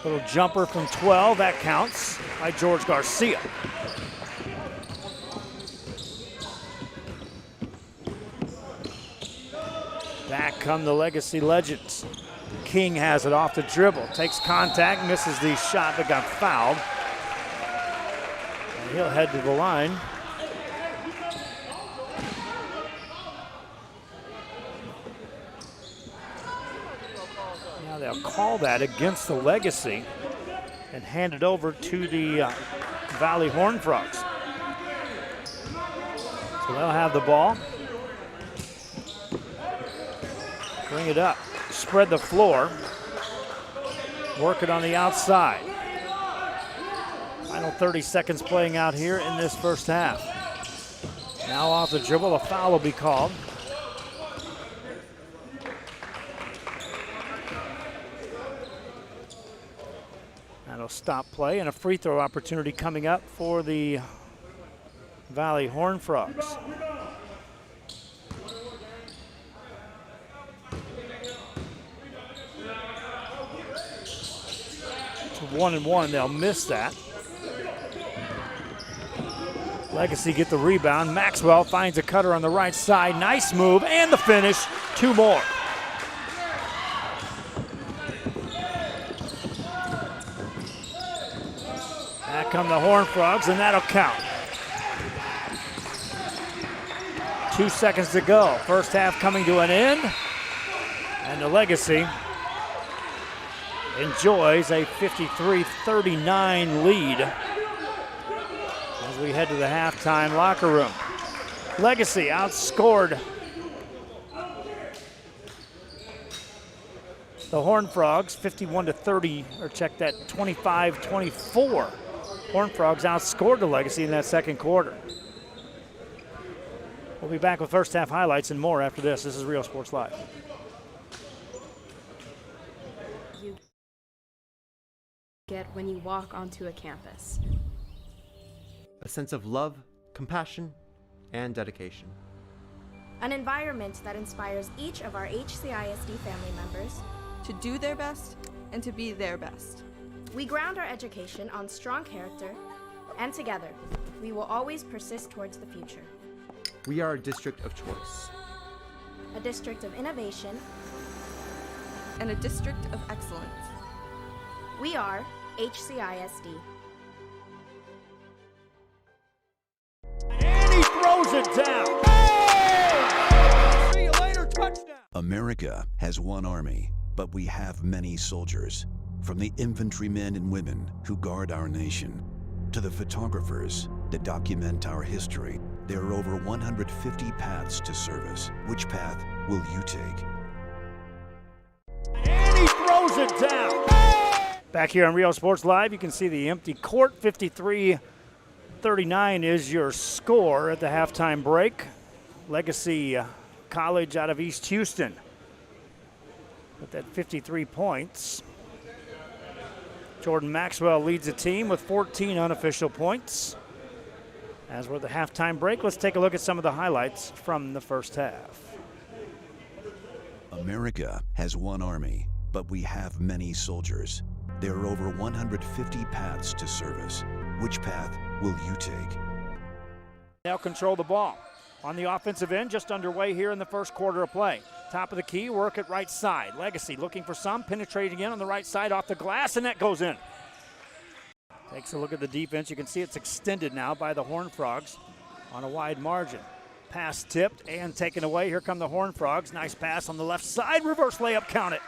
Little jumper from 12, that counts, by George Garcia. Back come the Legacy Legends. King has it off the dribble, takes contact, misses the shot that got fouled. And he'll head to the line. Now they'll call that against the Legacy and hand it over to the Valley Horned Frogs. So they'll have the ball. Bring it up, spread the floor, work it on the outside. Final 30 seconds playing out here in this first half. Now off the dribble, a foul will be called. That'll stop play, and a free throw opportunity coming up for the Valley Horned Frogs. It's 1-1, they'll miss that. Legacy get the rebound. Maxwell finds a cutter on the right side. Nice move, and the finish. Two more. Back come the Horned Frogs, and that'll count. 2 seconds to go. First half coming to an end. And the Legacy enjoys a 53-39 lead as we head to the halftime locker room. Legacy outscored the Horned Frogs 51-30, or check that, 25-24. Horned Frogs outscored the Legacy in that second quarter. We'll be back with first half highlights and more after this. This is Real Sports Live. Get when you walk onto a campus. A sense of love, compassion, and dedication. An environment that inspires each of our HCISD family members to do their best and to be their best. We ground our education on strong character, and together, we will always persist towards the future. We are a district of choice. A district of innovation. And a district of excellence. We are HCISD. And he throws it down. Hey! See you later, touchdown. America has one army, but we have many soldiers. From the infantrymen and women who guard our nation, to the photographers that document our history, there are over 150 paths to service. Which path will you take? And he throws it down. Back here on Real Sports Live, you can see the empty court. 53-39 is your score at the halftime break. Legacy College out of East Houston with that 53 points. Jordan Maxwell leads the team with 14 unofficial points. As we're at the halftime break, let's take a look at some of the highlights from the first half. America has one army, but we have many soldiers. There are over 150 paths to service. Which path will you take? Now control the ball. On the offensive end, just underway here in the first quarter of play. Top of the key, work at right side. Legacy looking for some, penetrating in on the right side off the glass, and that goes in. Takes a look at the defense. You can see it's extended now by the Horned Frogs on a wide margin. Pass tipped and taken away. Here come the Horned Frogs. Nice pass on the left side. Reverse layup, count it.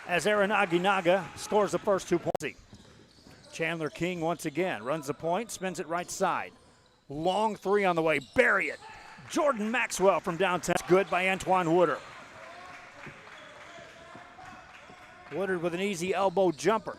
As Aaron Aguinaga scores the first 2 points. Chandler King once again runs the point, spins it right side. Long three on the way, bury it. Jordan Maxwell from downtown. Good by Antoine Woodard. Woodard with an easy elbow jumper.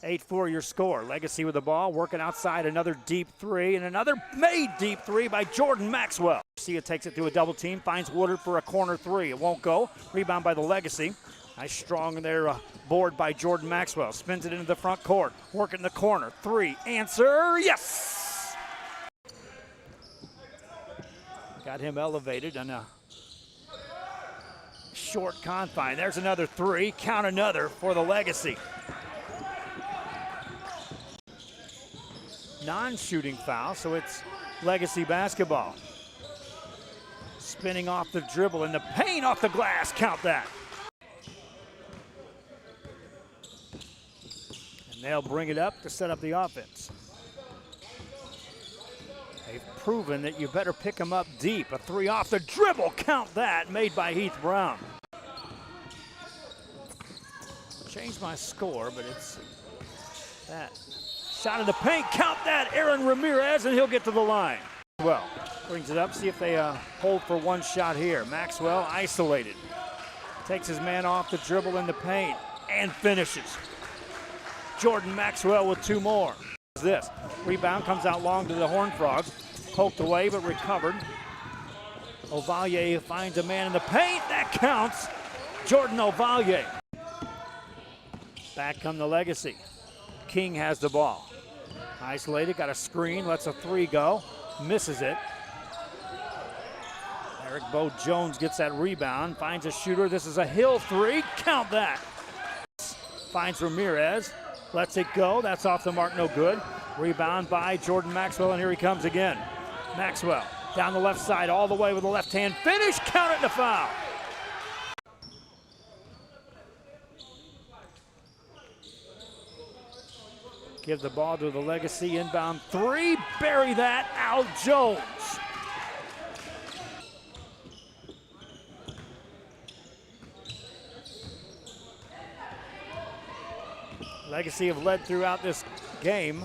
8-4 your score. Legacy with the ball, working outside, another deep three, and another made deep three by Jordan Maxwell. Garcia takes it through a double team, finds Woodard for a corner three. It won't go. Rebound by the Legacy. Nice strong there board by Jordan Maxwell. Spins it into the front court, working the corner. Three, answer, yes! Got him elevated on a short confine. There's another three, count another for the Legacy. Non-shooting foul, so it's Legacy basketball. Spinning off the dribble in the paint, off the glass, count that. And they'll bring it up to set up the offense. They've proven that you better pick them up deep. A three off the dribble, count that, made by Heath Brown. Changed my score, but it's that. Shot in the paint, count that, Aaron Ramirez, and he'll get to the line. Well, brings it up, see if they hold for one shot here. Maxwell isolated. Takes his man off the dribble in the paint and finishes. Jordan Maxwell with two more. This rebound comes out long to the Horned Frogs. Poked away but recovered. Ovallier finds a man in the paint, that counts. Jordan Ovallier. Back come the Legacy. King has the ball. Isolated, got a screen, lets a three go, misses it. Eric Bo Jones gets that rebound, finds a shooter. This is a Hill three, count that. Finds Ramirez, lets it go, that's off the mark, no good. Rebound by Jordan Maxwell, and here he comes again. Maxwell down the left side, all the way with a left hand finish, count it and a foul. Give the ball to the Legacy, inbound three, bury that, Al Jones. Legacy have led throughout this game.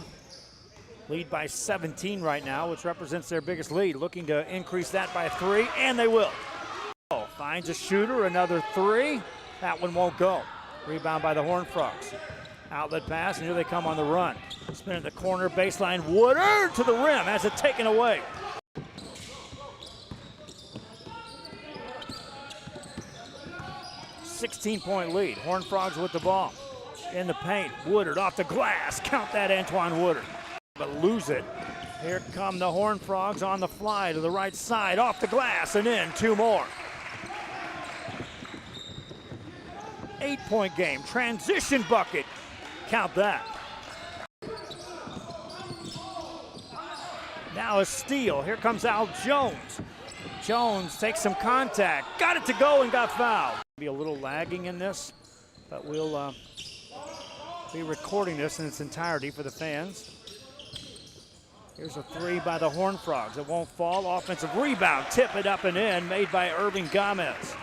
Lead by 17 right now, which represents their biggest lead. Looking to increase that by three, and they will. Finds a shooter, another three. That one won't go. Rebound by the Horned Frogs. Outlet pass, and here they come on the run. Spin at the corner, baseline, Woodard to the rim, has it taken away. $16-point lead, Horned Frogs with the ball. In the paint, Woodard off the glass, count that, Antoine Woodard. But lose it. Here come the Horned Frogs on the fly to the right side, off the glass and in, two more. 8-point game, transition bucket. Count that. Now a steal. Here comes Al Jones. Jones takes some contact. Got it to go and got fouled. Be a little lagging in this, but we'll be recording this in its entirety for the fans. Here's a three by the Horned Frogs. It won't fall. Offensive rebound. Tip it up and in. Made by Irving Gomez.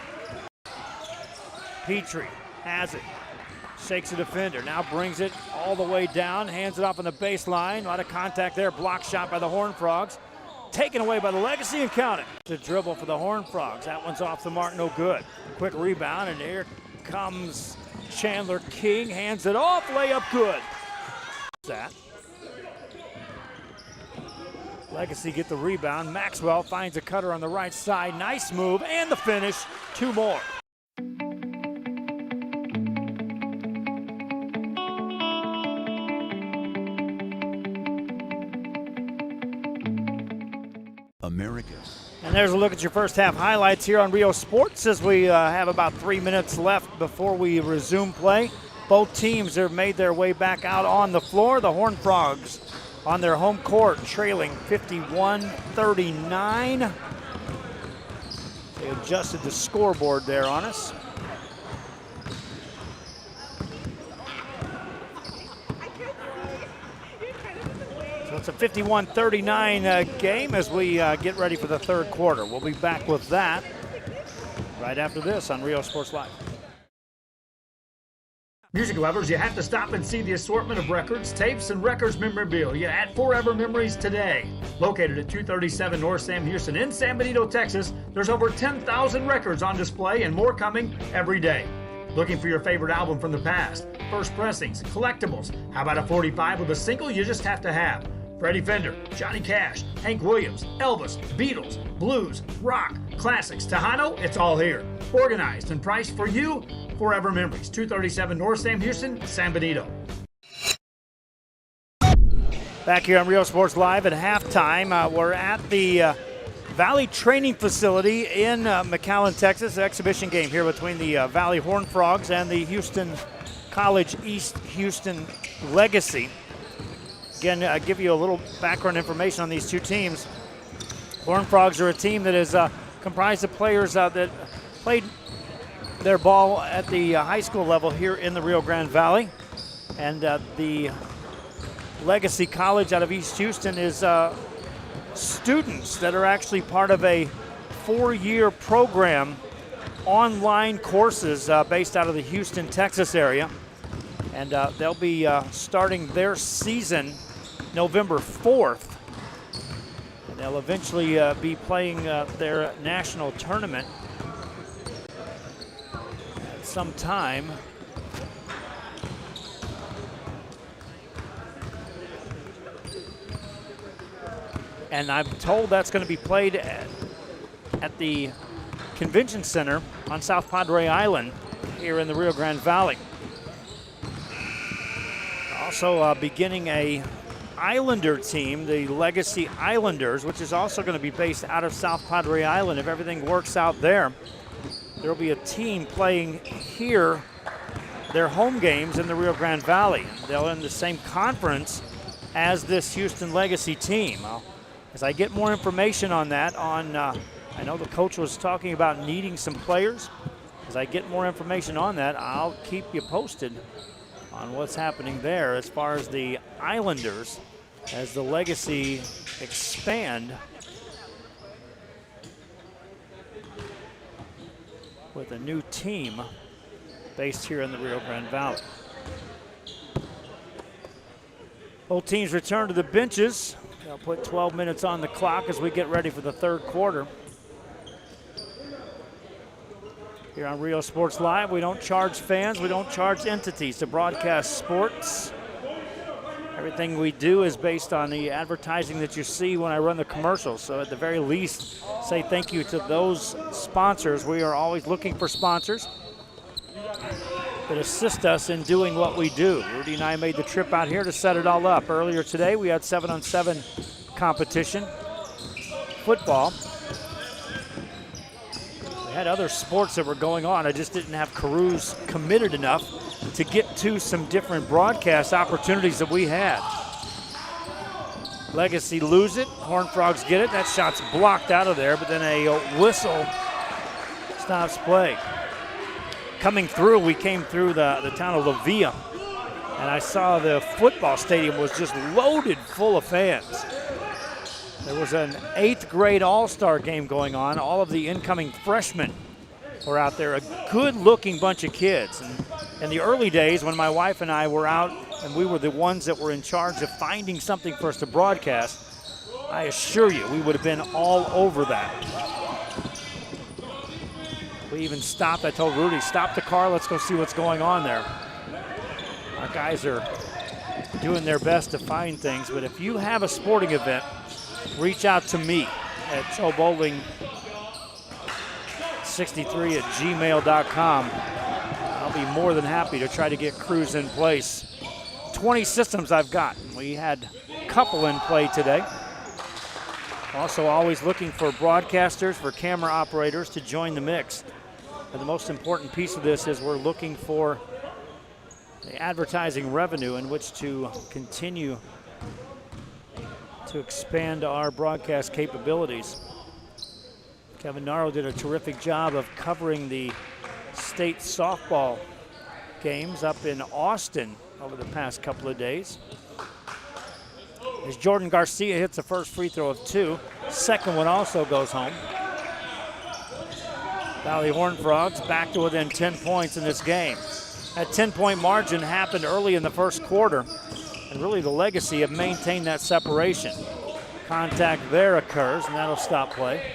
Petrie has it. Shakes a defender, now brings it all the way down, hands it off on the baseline. A lot of contact there, block shot by the Horned Frogs. Taken away by the Legacy and counted. The dribble for the Horned Frogs, that one's off the mark, no good. Quick rebound, and here comes Chandler King, hands it off, layup good. That. Legacy get the rebound, Maxwell finds a cutter on the right side, nice move, and the finish, two more. And there's a look at your first half highlights here on Rio Sports as we have about 3 minutes left before we resume play. Both teams have made their way back out on the floor. The Horned Frogs on their home court trailing 51-39. They adjusted the scoreboard there on us. So it's a 51-39 game as we get ready for the third quarter. We'll be back with that right after this on Rio Sports Live. Music lovers, you have to stop and see the assortment of records, tapes, and records memorabilia at Forever Memories today. Located at 237 North Sam Houston in San Benito, Texas, there's over 10,000 records on display and more coming every day. Looking for your favorite album from the past, first pressings, collectibles. How about a 45 with a single you just have to have? Freddie Fender, Johnny Cash, Hank Williams, Elvis, Beatles, blues, rock, classics, Tejano, it's all here. Organized and priced for you. Forever Memories, 237 North Sam Houston, San Benito. Back here on Rio Sports Live at halftime. We're at the Valley Training Facility in McAllen, Texas. An exhibition game here between the Valley Horned Frogs and the Houston College East Houston Legacy. Again, I'll give you a little background information on these two teams. Horned Frogs are a team that is comprised of players that played their ball at the high school level here in the Rio Grande Valley. And the Legacy College out of East Houston is students that are actually part of a 4-year program, online courses based out of the Houston, Texas area. And they'll be starting their season November 4th. And they'll eventually be playing their national tournament at some time. And I'm told that's going to be played at the Convention Center on South Padre Island here in the Rio Grande Valley. Also beginning a Islander team, the Legacy Islanders, which is also going to be based out of South Padre Island. If everything works out there, there will be a team playing here their home games in the Rio Grande Valley. They'll in the same conference as this Houston Legacy team. As I get more information on that, I know the coach was talking about needing some players. As I get more information on that, I'll keep you posted on what's happening there as far as the Islanders, as the Legacy expand with a new team based here in the Rio Grande Valley. Both teams return to the benches. They'll put 12 minutes on the clock as we get ready for the third quarter. Here on Rio Sports Live, we don't charge fans, we don't charge entities to broadcast sports. Everything we do is based on the advertising that you see when I run the commercials. So at the very least, say thank you to those sponsors. We are always looking for sponsors that assist us in doing what we do. Rudy and I made the trip out here to set it all up. Earlier today, we had 7-on-7 competition, football. We had other sports that were going on. I just didn't have crews committed enough to get to some different broadcast opportunities that we had. Legacy lose it, Horned Frogs get it. That shot's blocked out of there, but then a whistle stops play. Coming through, we came through the town of La Villa, and I saw the football stadium was just loaded full of fans. There was an 8th grade all-star game going on. All of the incoming freshmen were out there, a good-looking bunch of kids. And in the early days when my wife and I were out and we were the ones that were in charge of finding something for us to broadcast, I assure you we would have been all over that. We even stopped. I told Rudy, stop the car, let's go see what's going on there. Our guys are doing their best to find things, but if you have a sporting event, reach out to me at joebowling63@gmail.com. I'll be more than happy to try to get crews in place. 20 systems I've got. We had a couple in play today. Also always looking for broadcasters, for camera operators to join the mix. And the most important piece of this is we're looking for the advertising revenue in which to continue to expand our broadcast capabilities. Kevin Naro did a terrific job of covering the state softball games up in Austin over the past couple of days. As Jordan Garcia hits the first free throw of 2, second one also goes home. Valley Horned Frogs back to within 10 points in this game. That 10-point margin happened early in the first quarter, and really the Legacy have maintained that separation. Contact there occurs, and that'll stop play.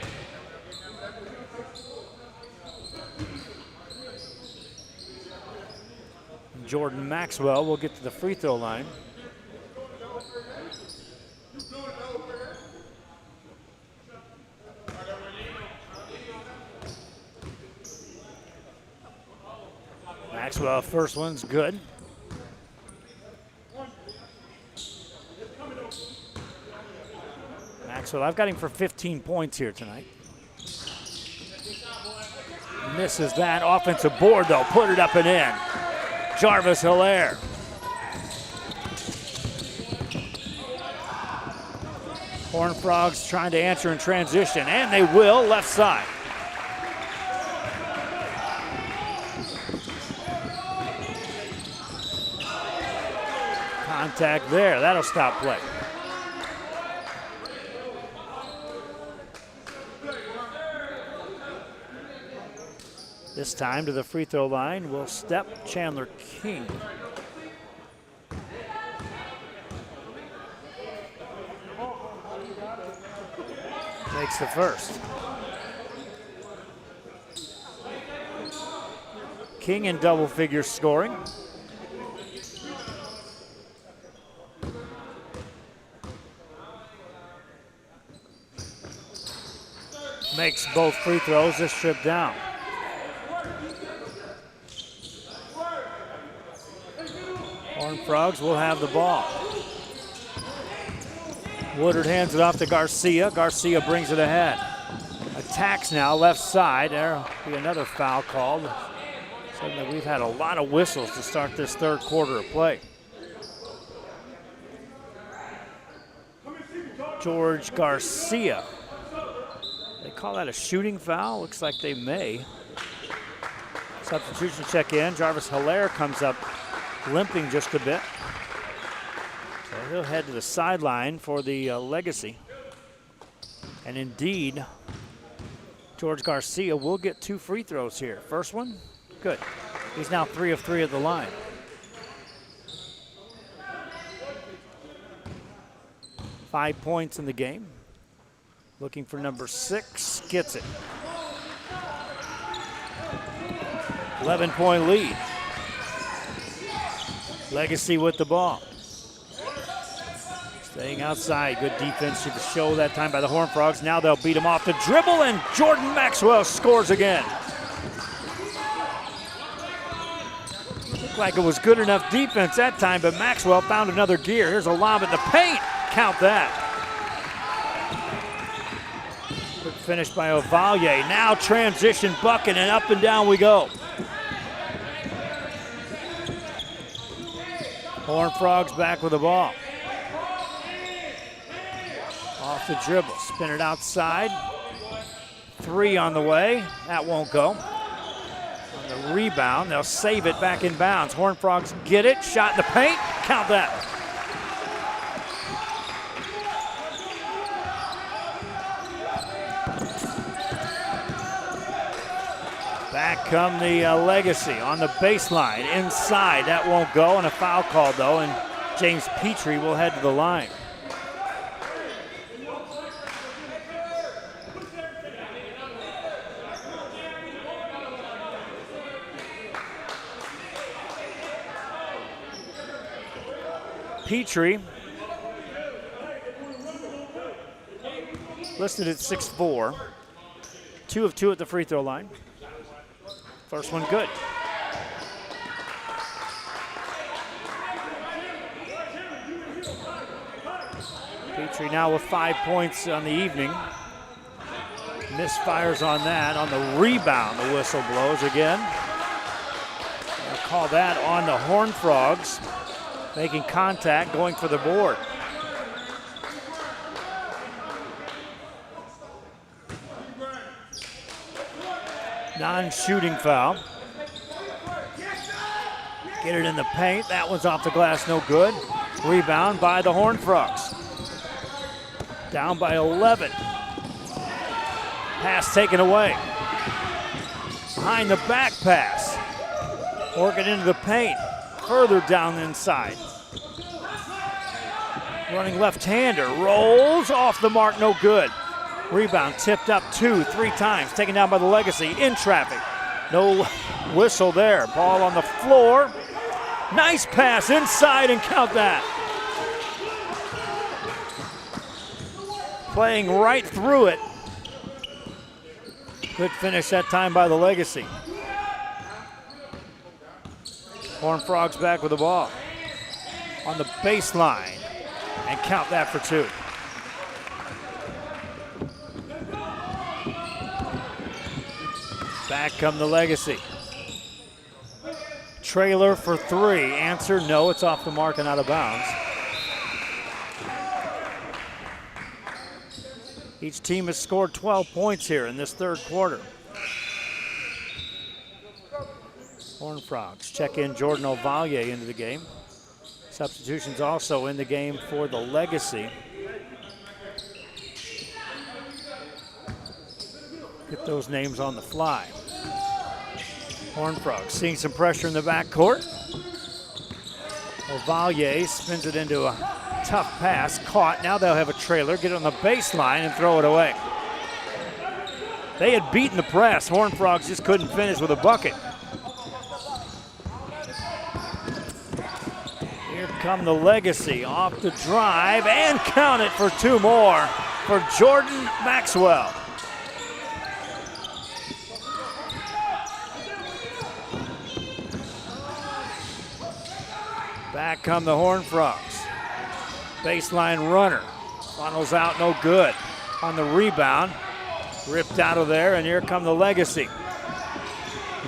Jordan Maxwell will get to the free throw line. Maxwell, first one's good. Maxwell, I've got him for 15 points here tonight. Misses that offensive board though, put it up and in. Jarvis Hilaire. Horned Frogs trying to answer in transition, and they will, left side. Contact there, that'll stop play. This time to the free throw line will step Chandler King. Makes the first. King in double figure scoring. Makes both free throws this trip down. Horned Frogs will have the ball. Woodard hands it off to Garcia. Garcia brings it ahead. Attacks now, left side. There'll be another foul called. Suddenly we've had a lot of whistles to start this third quarter of play. George Garcia. They call that a shooting foul. Looks like they may. Substitution check in. Jarvis Hilaire comes up limping just a bit. So he'll head to the sideline for the Legacy. And indeed, George Garcia will get 2 free throws here. First one, good. He's now 3 of 3 at the line. Five points in the game. Looking for number 6, gets it. 11-point lead. Legacy with the ball. Staying outside, good defense to show that time by the Horned Frogs. Now they'll beat him off the dribble, and Jordan Maxwell scores again. Looked like it was good enough defense that time, but Maxwell found another gear. Here's a lob at the paint. Count that. Quick finish by Ovalle. Now transition bucket, and up and down we go. Horned Frogs back with the ball. Off the dribble, spin it outside. 3 on the way, that won't go. On the rebound, they'll save it back in bounds. Horned Frogs get it, shot in the paint, count that. Back come the Legacy on the baseline, inside, that won't go, and a foul call though, and James Petrie will head to the line. Petrie, listed at 6'4", 2 of 2 at the free throw line. First one good. Petrie now with 5 points on the evening. Misfires on that. On the rebound, the whistle blows again. I'll call that on the Horned Frogs. Making contact, going for the board. Non-shooting foul. Get it in the paint. That one's off the glass, no good. Rebound by the Horned Frogs. Down by 11. Pass taken away. Behind the back pass. Working into the paint. Further down the inside. Running left-hander. Rolls off the mark, no good. Rebound tipped up 3 times. Taken down by the Legacy in traffic. No whistle there. Ball on the floor. Nice pass inside and count that. Playing right through it. Good finish that time by the Legacy. Horned Frogs back with the ball. On the baseline. And count that for 2. Back come the Legacy. Trailer for 3. Answer, no, it's off the mark and out of bounds. Each team has scored 12 points here in this third quarter. Horned Frogs check in Jordan Ovallier into the game. Substitutions also in the game for the Legacy. Get those names on the fly. Horned Frogs seeing some pressure in the backcourt. Ovallier spins it into a tough pass, caught. Now they'll have a trailer, get it on the baseline and throw it away. They had beaten the press. Horned Frogs just couldn't finish with a bucket. Here come the Legacy off the drive and count it for 2 more for Jordan Maxwell. Back come the Horned Frogs. Baseline runner. Funnels out, no good. On the rebound. Ripped out of there, and here come the Legacy.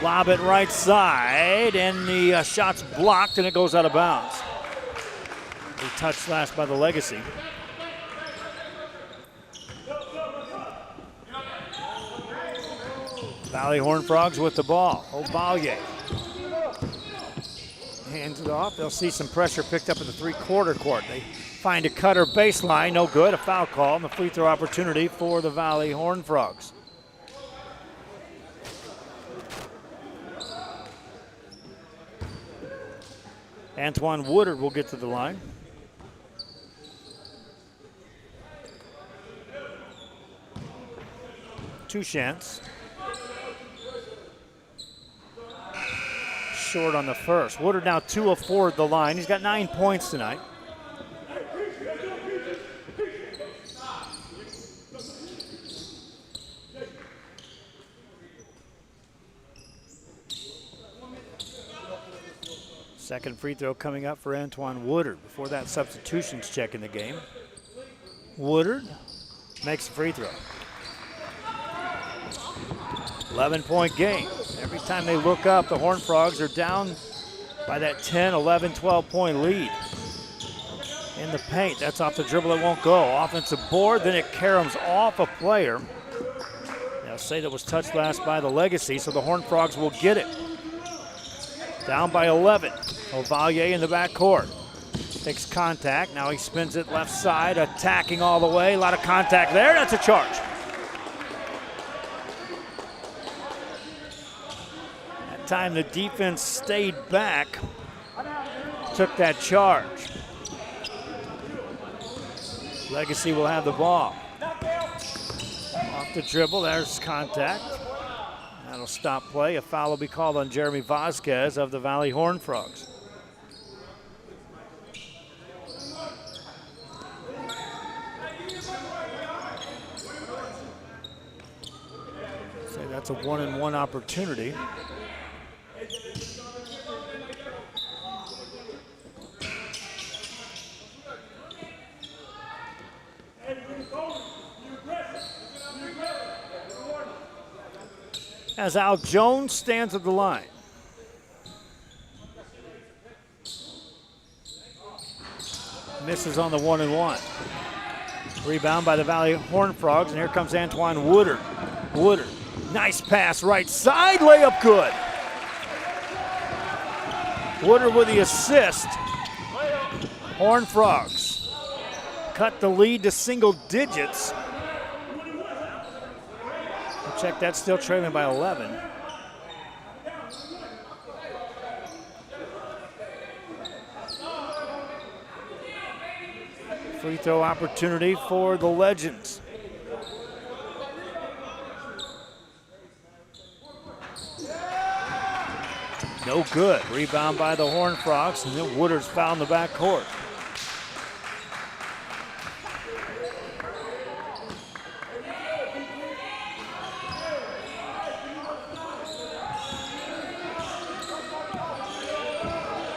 Lob it right side, and the shot's blocked, and it goes out of bounds. A touch last by the Legacy. Valley Horned Frogs with the ball. Ovallier. Hands it off. They'll see some pressure picked up at the 3-quarter court. They find a cutter baseline, no good. A foul call and the free throw opportunity for the Valley Horned Frogs. Antoine Woodard will get to the line. Touchance. Short on the first. Woodard now 2 of 4 at the line. He's got 9 points tonight. Second free throw coming up for Antoine Woodard. Before that, substitutions check in the game. Woodard makes a free throw. 11-point game. Every time they look up, the Horned Frogs are down by that 10, 11, 12-point lead. In the paint, that's off the dribble, it won't go. Offensive board, then it caroms off a player. They'll say that was touched last by the Legacy, so the Horned Frogs will get it. Down by 11. Ovallier in the backcourt. Takes contact, now he spins it left side, attacking all the way. A lot of contact there, that's a charge. Time the defense stayed back, took that charge. Legacy will have the ball. Off the dribble, there's contact. That'll stop play. A foul will be called on Jeremy Vasquez of the Valley Horned Frogs. So that's a 1-and-1 opportunity. as Al Jones stands at the line. Misses on the 1-and-1. Rebound by the Valley Horned Frogs, and here comes Antoine Woodard. Woodard, nice pass right side, layup good. Woodard with the assist. Horned Frogs cut the lead to single digits. Check that, still trailing by 11. Free throw opportunity for the Legends. No good. Rebound by the Horned Frogs, and then Woodard's fouled in the backcourt.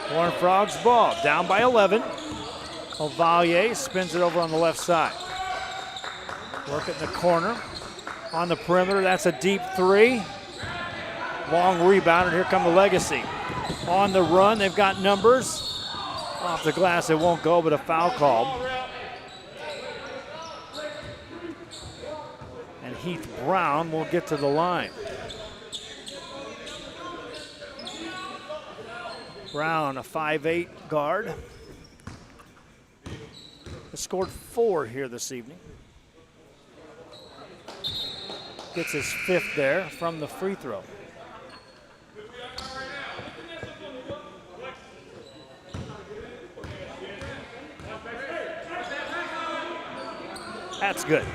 Horned Frogs ball, down by 11. Ovallier spins it over on the left side. Work it in the corner. On the perimeter, that's a deep three. Long rebound, and here come the Legacy. On the run, they've got numbers. Off the glass, it won't go, but a foul call. And Heath Brown will get to the line. Brown, a 5'8" guard. Has scored 4 here this evening. Gets his 5th there from the free throw. That's good.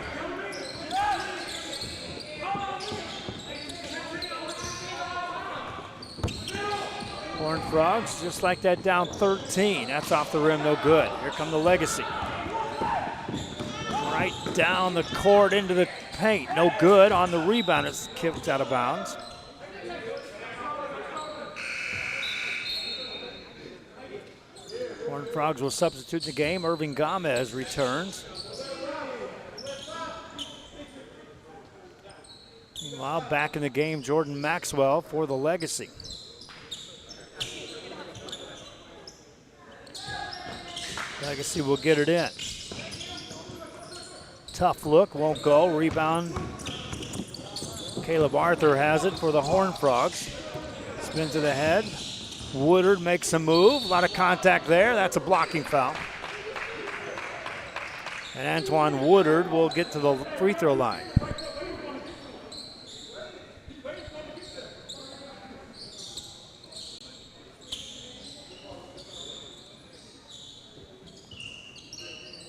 Horned Frogs, just like that, down 13. That's off the rim, no good. Here come the Legacy. Right down the court into the paint, no good. On the rebound, it's kicked out of bounds. Horned Frogs will substitute in the game. Irving Gomez returns. Meanwhile, back in the game, Jordan Maxwell for the Legacy. Legacy will get it in. Tough look, won't go. Rebound. Caleb Arthur has it for the Horned Frogs. Spin to the head. Woodard makes a move. A lot of contact there. That's a blocking foul. And Antoine Woodard will get to the free throw line.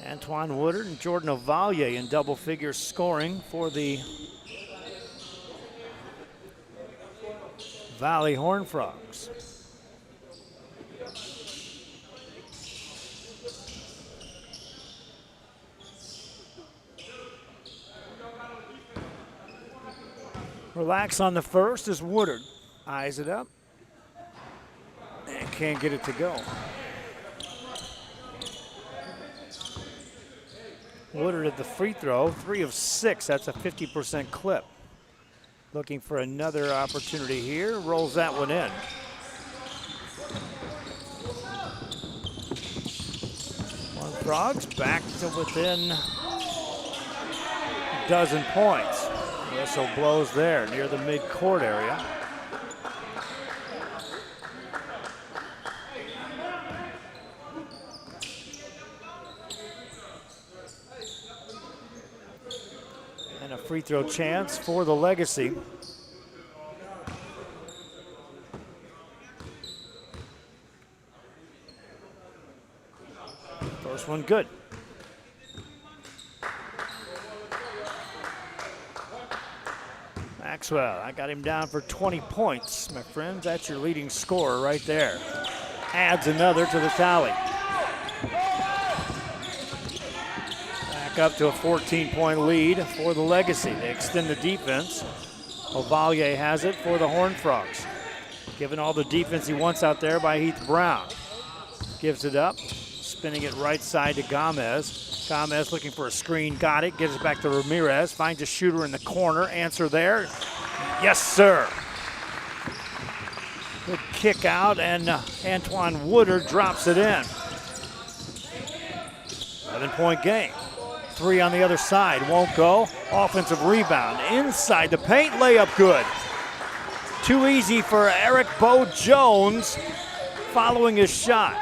Antoine Woodard and Jordan Ovallier in double figure scoring for the Valley Horned Frogs. Relax on the first as Woodard eyes it up and can't get it to go. Woodard at the free throw, 3 of 6. That's a 50% clip. Looking for another opportunity here. Rolls that one in. Horned Frogs back to within a dozen points. Whistle blows there near the mid-court area. And a free throw chance for the Legacy. First one good. Maxwell, I got him down for 20 points, my friends. That's your leading scorer right there. Adds another to the tally. Back up to a 14-point lead for the Legacy. They extend the defense. Ovallier has it for the Horned Frogs. Given all the defense he wants out there by Heath Brown. Gives it up, spinning it right side to Gomez. Gomez looking for a screen, got it, gives it back to Ramirez, finds a shooter in the corner, answer there. Yes, sir. Good kick out, and Antoine Woodard drops it in. 11-point game. 3 on the other side, won't go. Offensive rebound, inside the paint, layup good. Too easy for Eric Bo Jones following his shot.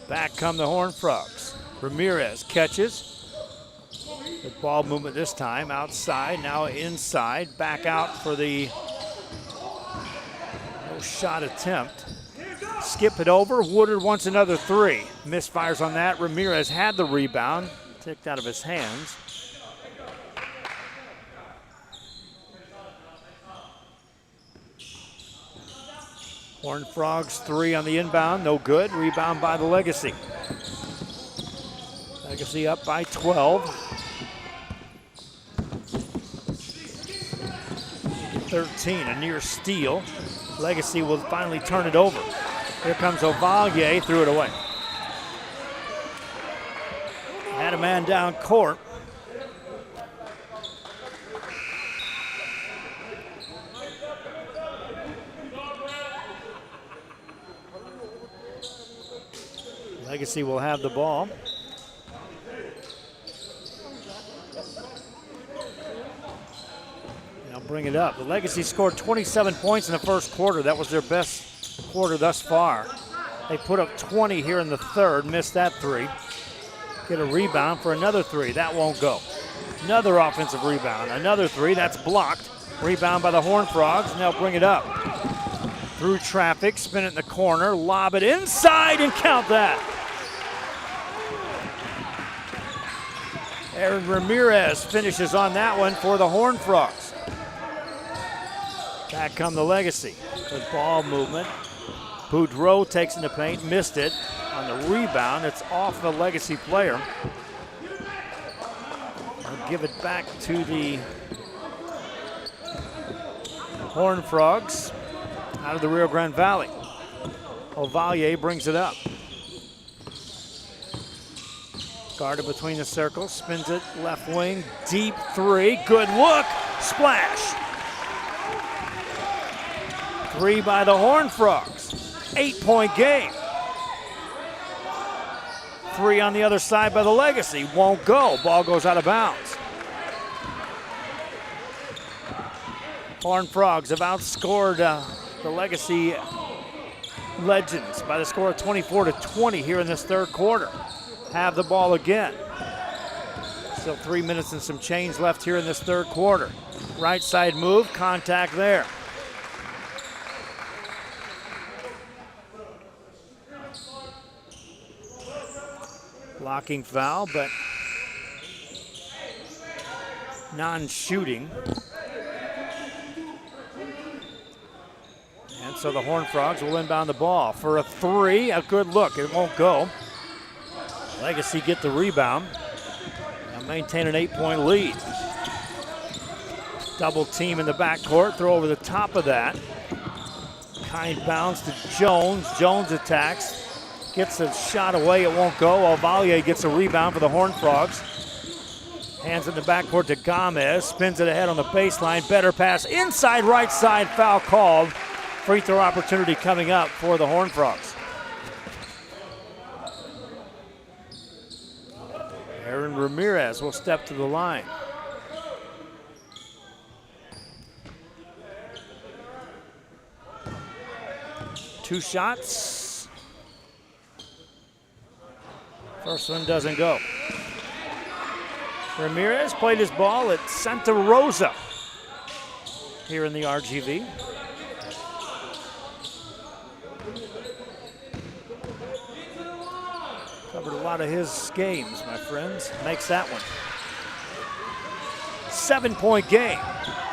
Back come the Horned Frogs. Ramirez catches. Good ball movement this time, outside, now inside. Back out for the no shot attempt. Skip it over, Woodard wants another 3. Misfires on that, Ramirez had the rebound, ticked out of his hands. Horned Frogs 3 on the inbound, no good. Rebound by the Legacy. Legacy up by 12. 13, a near steal. Legacy will finally turn it over. Here comes Ovallier, threw it away. Had a man down court. Legacy will have the ball. Now bring it up. The Legacy scored 27 points in the first quarter. That was their best quarter thus far. They put up 20 here in the third, missed that 3. Get a rebound for another 3. That won't go. Another offensive rebound. Another 3. That's blocked. Rebound by the Horned Frogs, and they'll bring it up. Through traffic, spin it in the corner, lob it inside, and count that. Aaron Ramirez finishes on that one for the Horned Frogs. Back come the Legacy. Good ball movement. Boudreau takes in the paint, missed it. On the rebound, it's off the Legacy player. I'll give it back to the Horned Frogs out of the Rio Grande Valley. Ovallier brings it up. Guarded between the circles, spins it left wing, deep 3, good look, splash. 3 by the Horned Frogs, 8-point game. 3 on the other side by the Legacy, won't go, ball goes out of bounds. Horned Frogs have outscored the Legacy Legends by the score of 24-20 here in this third quarter. Have the ball again. Still 3 minutes and some change left here in this third quarter. Right side move, contact there. Blocking foul, but non-shooting. And so the Horned Frogs will inbound the ball for a 3, a good look, it won't go. Legacy get the rebound and maintain an 8-point lead. Double team in the backcourt, throw over the top of that. Kind bounce to Jones, Jones attacks, gets a shot away, it won't go. Ovallier gets a rebound for the Horned Frogs. Hands in the backcourt to Gomez, spins it ahead on the baseline, better pass, inside right side, foul called. Free throw opportunity coming up for the Horned Frogs. Aaron Ramirez will step to the line. Two shots. First one doesn't go. Ramirez played his ball at Santa Rosa here in the RGV. Covered a lot of his games, my friends. Makes that one. 7-point game.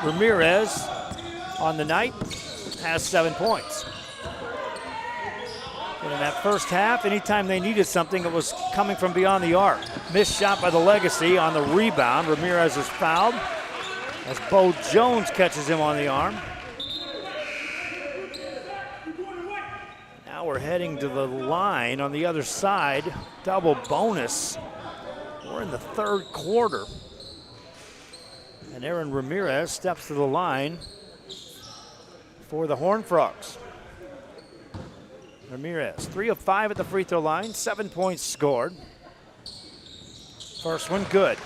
Ramirez on the night has 7 points. And in that first half, anytime they needed something, it was coming from beyond the arc. Missed shot by the Legacy on the rebound. Ramirez is fouled as Bo Jones catches him on the arm. Now we're heading to the line on the other side. Double bonus. We're in the third quarter. And Aaron Ramirez steps to the line for the Horned Frogs. Ramirez, 3 of 5 at the free throw line, 7 points scored. First one good.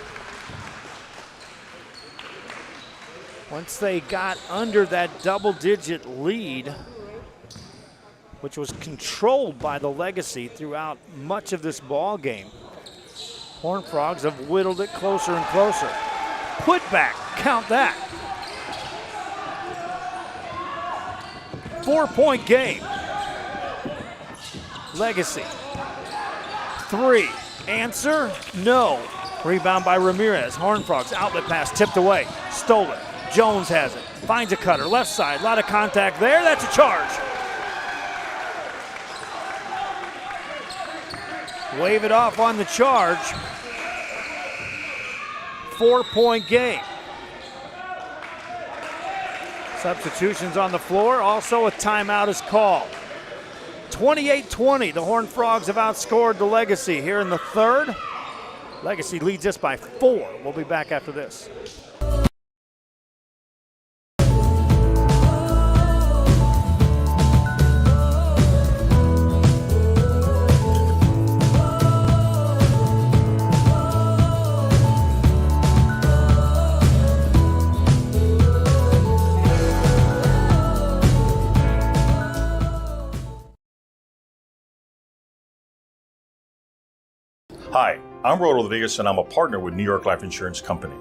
Once they got under that double-digit lead, which was controlled by the Legacy throughout much of this ball game, Horned Frogs have whittled it closer and closer. Put back, count that. 4-point game. Legacy. 3. Answer, no. Rebound by Ramirez. Horned Frogs, outlet pass, tipped away, stolen. Jones has it, finds a cutter, left side, a lot of contact there, that's a charge. Wave it off on the charge. 4-point game. Substitutions on the floor, also a timeout is called. 28-20, the Horned Frogs have outscored the Legacy here in the third. Legacy leads us by 4. We'll be back after this. Hi, I'm Rod Rodriguez and I'm a partner with New York Life Insurance Company.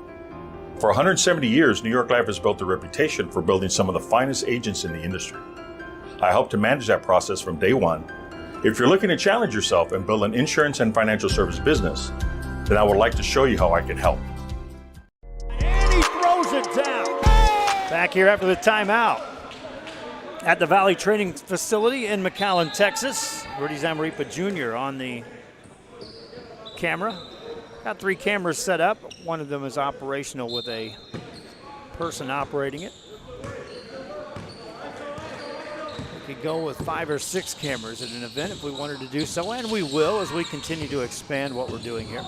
For 170 years, New York Life has built a reputation for building some of the finest agents in the industry. I help to manage that process from day one. If you're looking to challenge yourself and build an insurance and financial service business, then I would like to show you how I can help. And he throws it down. Back here after the timeout at the Valley Training Facility in McAllen, Texas. Rudy Zamarripa Jr. on the camera. Got 3 cameras set up. One of them is operational with a person operating it. We could go with 5 or 6 cameras at an event if we wanted to do so, and we will as we continue to expand what we're doing here.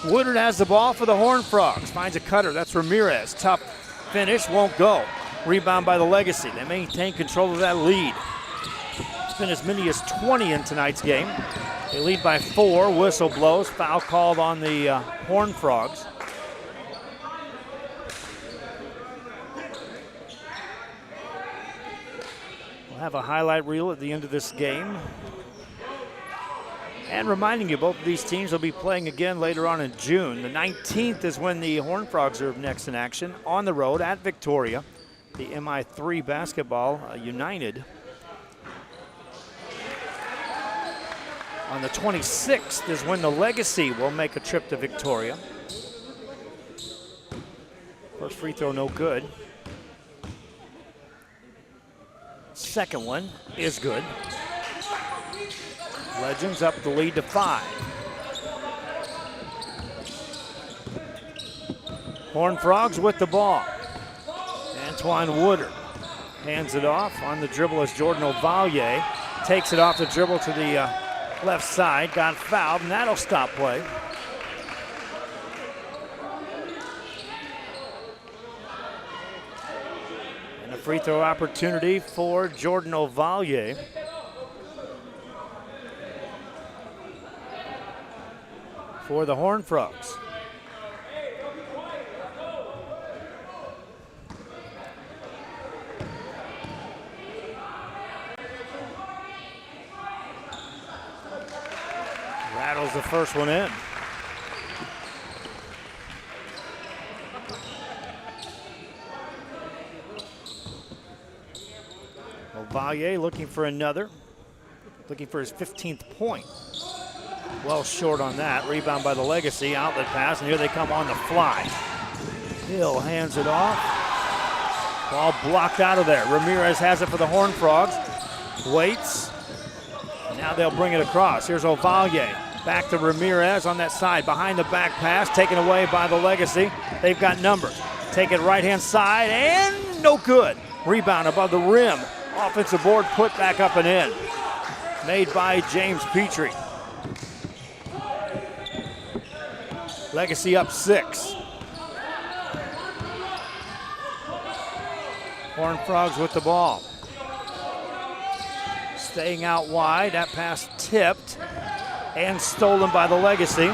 Woodard has the ball for the Horned Frogs. Finds a cutter. That's Ramirez. Tough finish. Won't go. Rebound by the Legacy. They maintain control of that lead. It's been as many as 20 in tonight's game. They lead by 4. Whistle blows. Foul called on the Horned Frogs. We'll have a highlight reel at the end of this game. And reminding you, both of these teams will be playing again later on in June. The 19th is when the Horned Frogs are next in action on the road at Victoria. The MI3 Basketball United. On the 26th is when the Legacy will make a trip to Victoria. First free throw, no good. Second one is good. Legends up the lead to 5. Horned Frogs with the ball. Antoine Woodard hands it off. On the dribble is Jordan Ovallier. Takes it off the dribble to the left side, got fouled, and that'll stop play. And a free throw opportunity for Jordan Ovallier. For the Horned Frogs. Rattles the first one in. Ovallier looking for another. Looking for his 15th point. Well short on that. Rebound by the Legacy. Outlet pass, and here they come on the fly. Hill hands it off. Ball blocked out of there. Ramirez has it for the Horned Frogs. Waits. Now they'll bring it across. Here's Ovallier. Back to Ramirez on that side. Behind the back pass. Taken away by the Legacy. They've got numbers. Take it right-hand side, and no good. Rebound above the rim. Offensive board put back up and in. Made by James Petrie. Legacy up 6. Horned Frogs with the ball. Staying out wide, that pass tipped and stolen by the Legacy.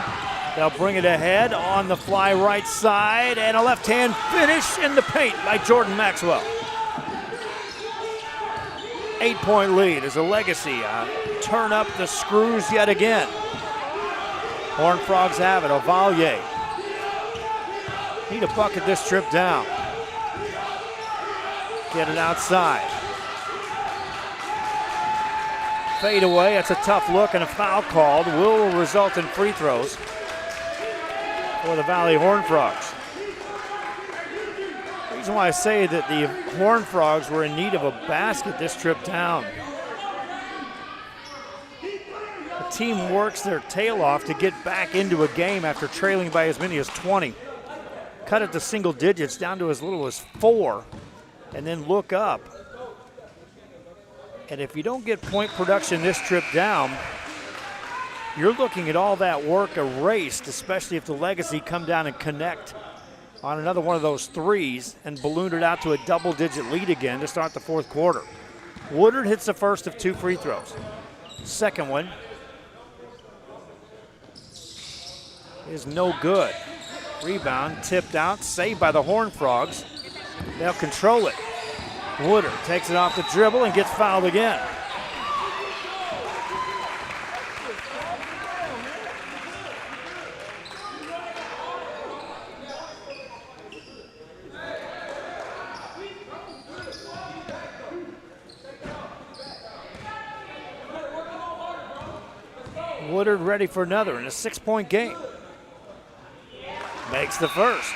They'll bring it ahead on the fly right side, and a left-hand finish in the paint by Jordan Maxwell. 8-point lead as the Legacy turn up the screws yet again. Horned Frogs have it. Ovallier. Need a bucket this trip down. Get it outside. Fade away. That's a tough look, and a foul called will result in free throws for the Valley Horned Frogs. The reason why I say that the Horned Frogs were in need of a basket this trip down. The team works their tail off to get back into a game after trailing by as many as 20. Cut it to single digits down to as little as 4, and then look up. And if you don't get point production this trip down, you're looking at all that work erased, especially if the Legacy come down and connect on another one of those threes and balloon it out to a double-digit lead again to start the fourth quarter. Woodard hits the first of 2 free throws. Second one is no good. Rebound tipped out, saved by the Horned Frogs. They'll control it. Woodard takes it off the dribble and gets fouled again. Woodard ready for another in a 6-point game. Makes the first.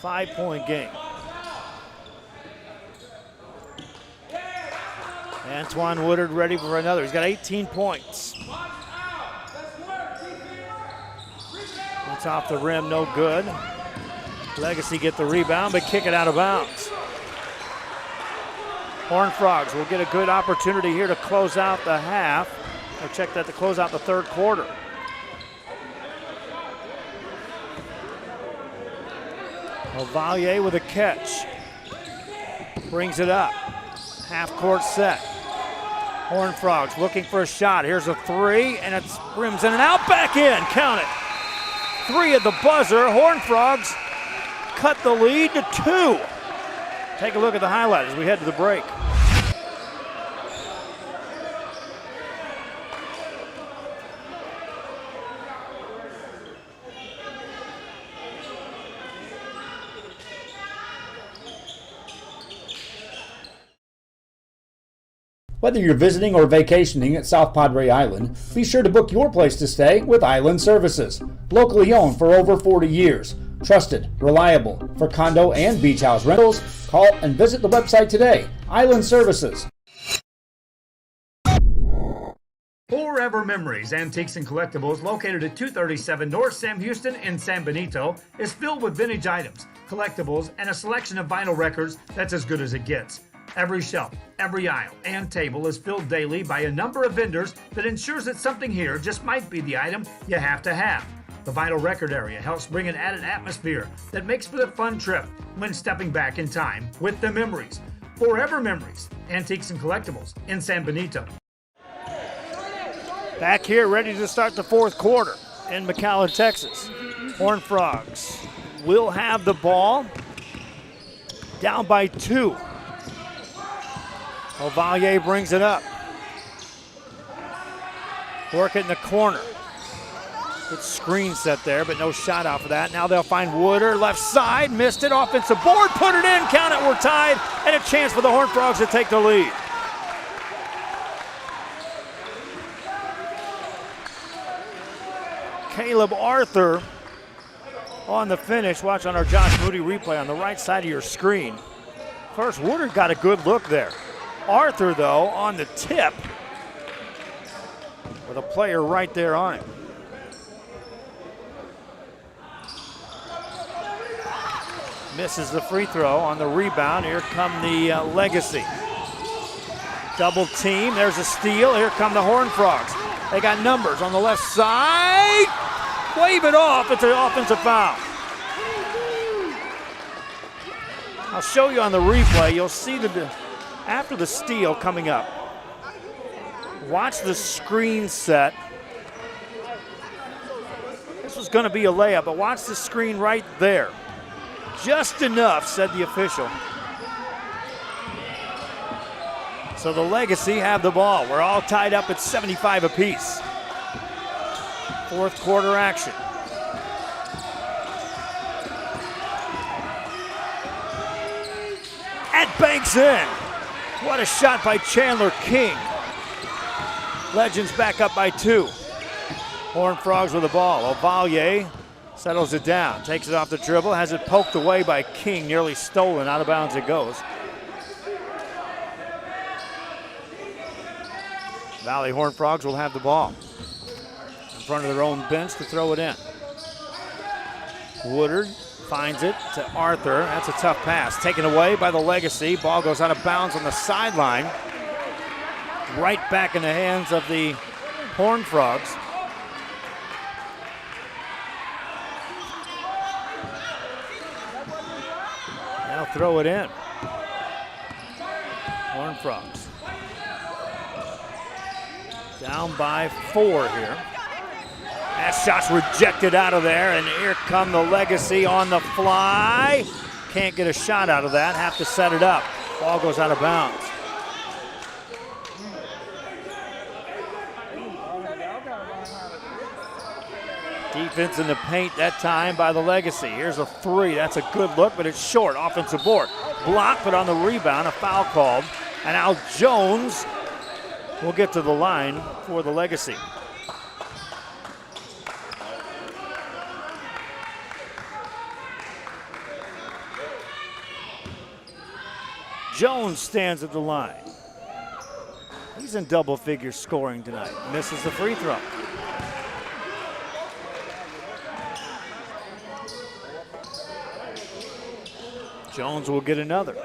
5-point game. Antoine Woodard ready for another. He's got 18 points. It's off the rim, no good. Legacy get the rebound, but kick it out of bounds. Horned Frogs will get a good opportunity here to close out the half. Or check that, to close out the third quarter. Ovallier with a catch. Brings it up. Half court set. Horned Frogs looking for a shot. Here's a 3, and it's rims in and out, back in, count it. 3 at the buzzer. Horned Frogs cut the lead to 2. Take a look at the highlight as we head to the break. Whether you're visiting or vacationing at South Padre Island, be sure to book your place to stay with Island Services. Locally owned for over 40 years. Trusted, reliable for condo and beach house rentals. Call and visit the website today. Island Services. Forever Memories, Antiques and Collectibles, located at 237 North Sam Houston in San Benito, is filled with vintage items, collectibles, and a selection of vinyl records that's as good as it gets. Every shelf, every aisle, and table is filled daily by a number of vendors that ensures that something here just might be the item you have to have. The vinyl record area helps bring an added atmosphere that makes for the fun trip when stepping back in time with the memories. Forever Memories, Antiques and Collectibles in San Benito. Back here, ready to start the fourth quarter in McAllen, Texas. Horned Frogs will have the ball. Down by 2. Ovallier brings it up. Work it in the corner. Good screen set there, but no shot out for that. Now they'll find Woodard, left side, missed it. Offensive board, put it in, count it, we're tied, and a chance for the Horned Frogs to take the lead. Caleb Arthur on the finish. Watch on our Josh Moody replay on the right side of your screen. First, Woodard got a good look there. Arthur, though, on the tip with a player right there on it. Misses the free throw on the rebound. Here come the Legacy. Double team. There's a steal. Here come the Horned Frogs. They got numbers on the left side. Wave it off. It's an offensive foul. I'll show you on the replay. You'll see after the steal coming up. Watch the screen set. This was going to be a layup, but watch the screen right there. Just enough, said the official. So the Legacy have the ball. We're all tied up at 75 apiece. Fourth quarter action. And banks in. What a shot by Chandler King. Legends back up by 2. Horned Frogs with the ball. Ovallier settles it down, takes it off the dribble, has it poked away by King, nearly stolen, out of bounds it goes. Valley Horned Frogs will have the ball in front of their own bench to throw it in. Woodard finds it to Arthur. That's a tough pass. Taken away by the Legacy. Ball goes out of bounds on the sideline. Right back in the hands of the Horned Frogs. They'll throw it in. Horned Frogs. Down by 4 here. That shot's rejected out of there, and here come the Legacy on the fly. Can't get a shot out of that, have to set it up. Ball goes out of bounds. Defense in the paint that time by the Legacy. Here's a 3, that's a good look, but it's short, offensive board. Blocked, but on the rebound, a foul called. And Al Jones will get to the line for the Legacy. Jones stands at the line. He's in double figure scoring tonight. Misses the free throw. Jones will get another.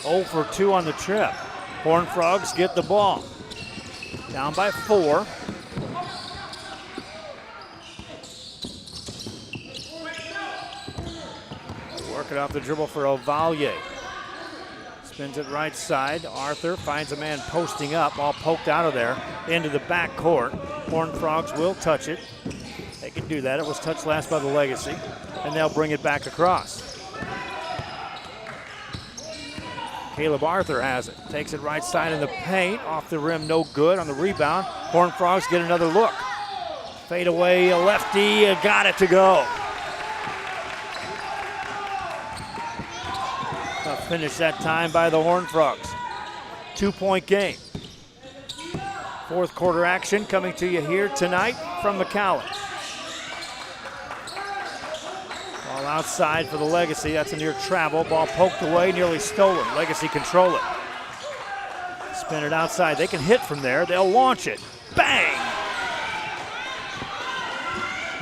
Oh for 2 on the trip. Horned Frogs get the ball. Down by 4. Working off the dribble for Ovallier. Spins it right side. Arthur finds a man posting up, all poked out of there into the back court. Horned Frogs will touch it. They can do that. It was touched last by the Legacy, and they'll bring it back across. Caleb Arthur has it. Takes it right side in the paint. Off the rim, no good. On the rebound, Horned Frogs get another look. Fade away, a lefty, got it to go. Finish that time by the Horned Frogs. 2-point game. Fourth quarter action coming to you here tonight from McAllen. Ball outside for the Legacy. That's a near travel. Ball poked away, nearly stolen. Legacy control it. Spin it outside. They can hit from there. They'll launch it. Bang!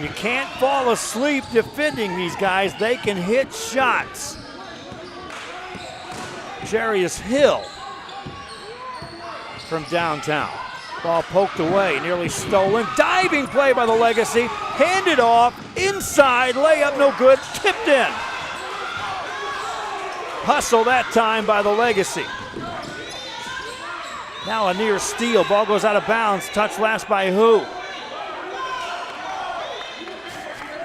You can't fall asleep defending these guys. They can hit shots. Jarius Hill from downtown. Ball poked away, nearly stolen. Diving play by the Legacy. Handed off, inside, layup no good, tipped in. Hustle that time by the Legacy. Now a near steal, ball goes out of bounds. Touched last by who?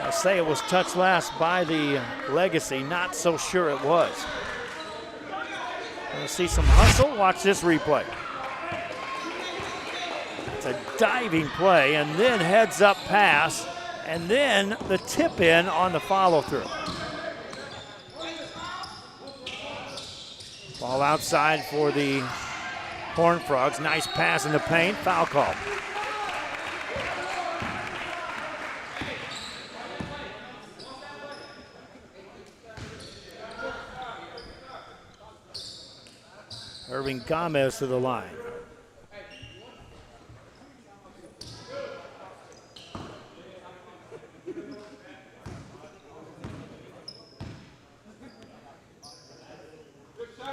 I say it was touched last by the Legacy, not so sure it was. Gonna see some hustle, watch this replay. It's a diving play and then heads up pass and then the tip in on the follow through. Ball outside for the Horned Frogs. Nice pass in the paint, foul call. Irving Gomez to the line.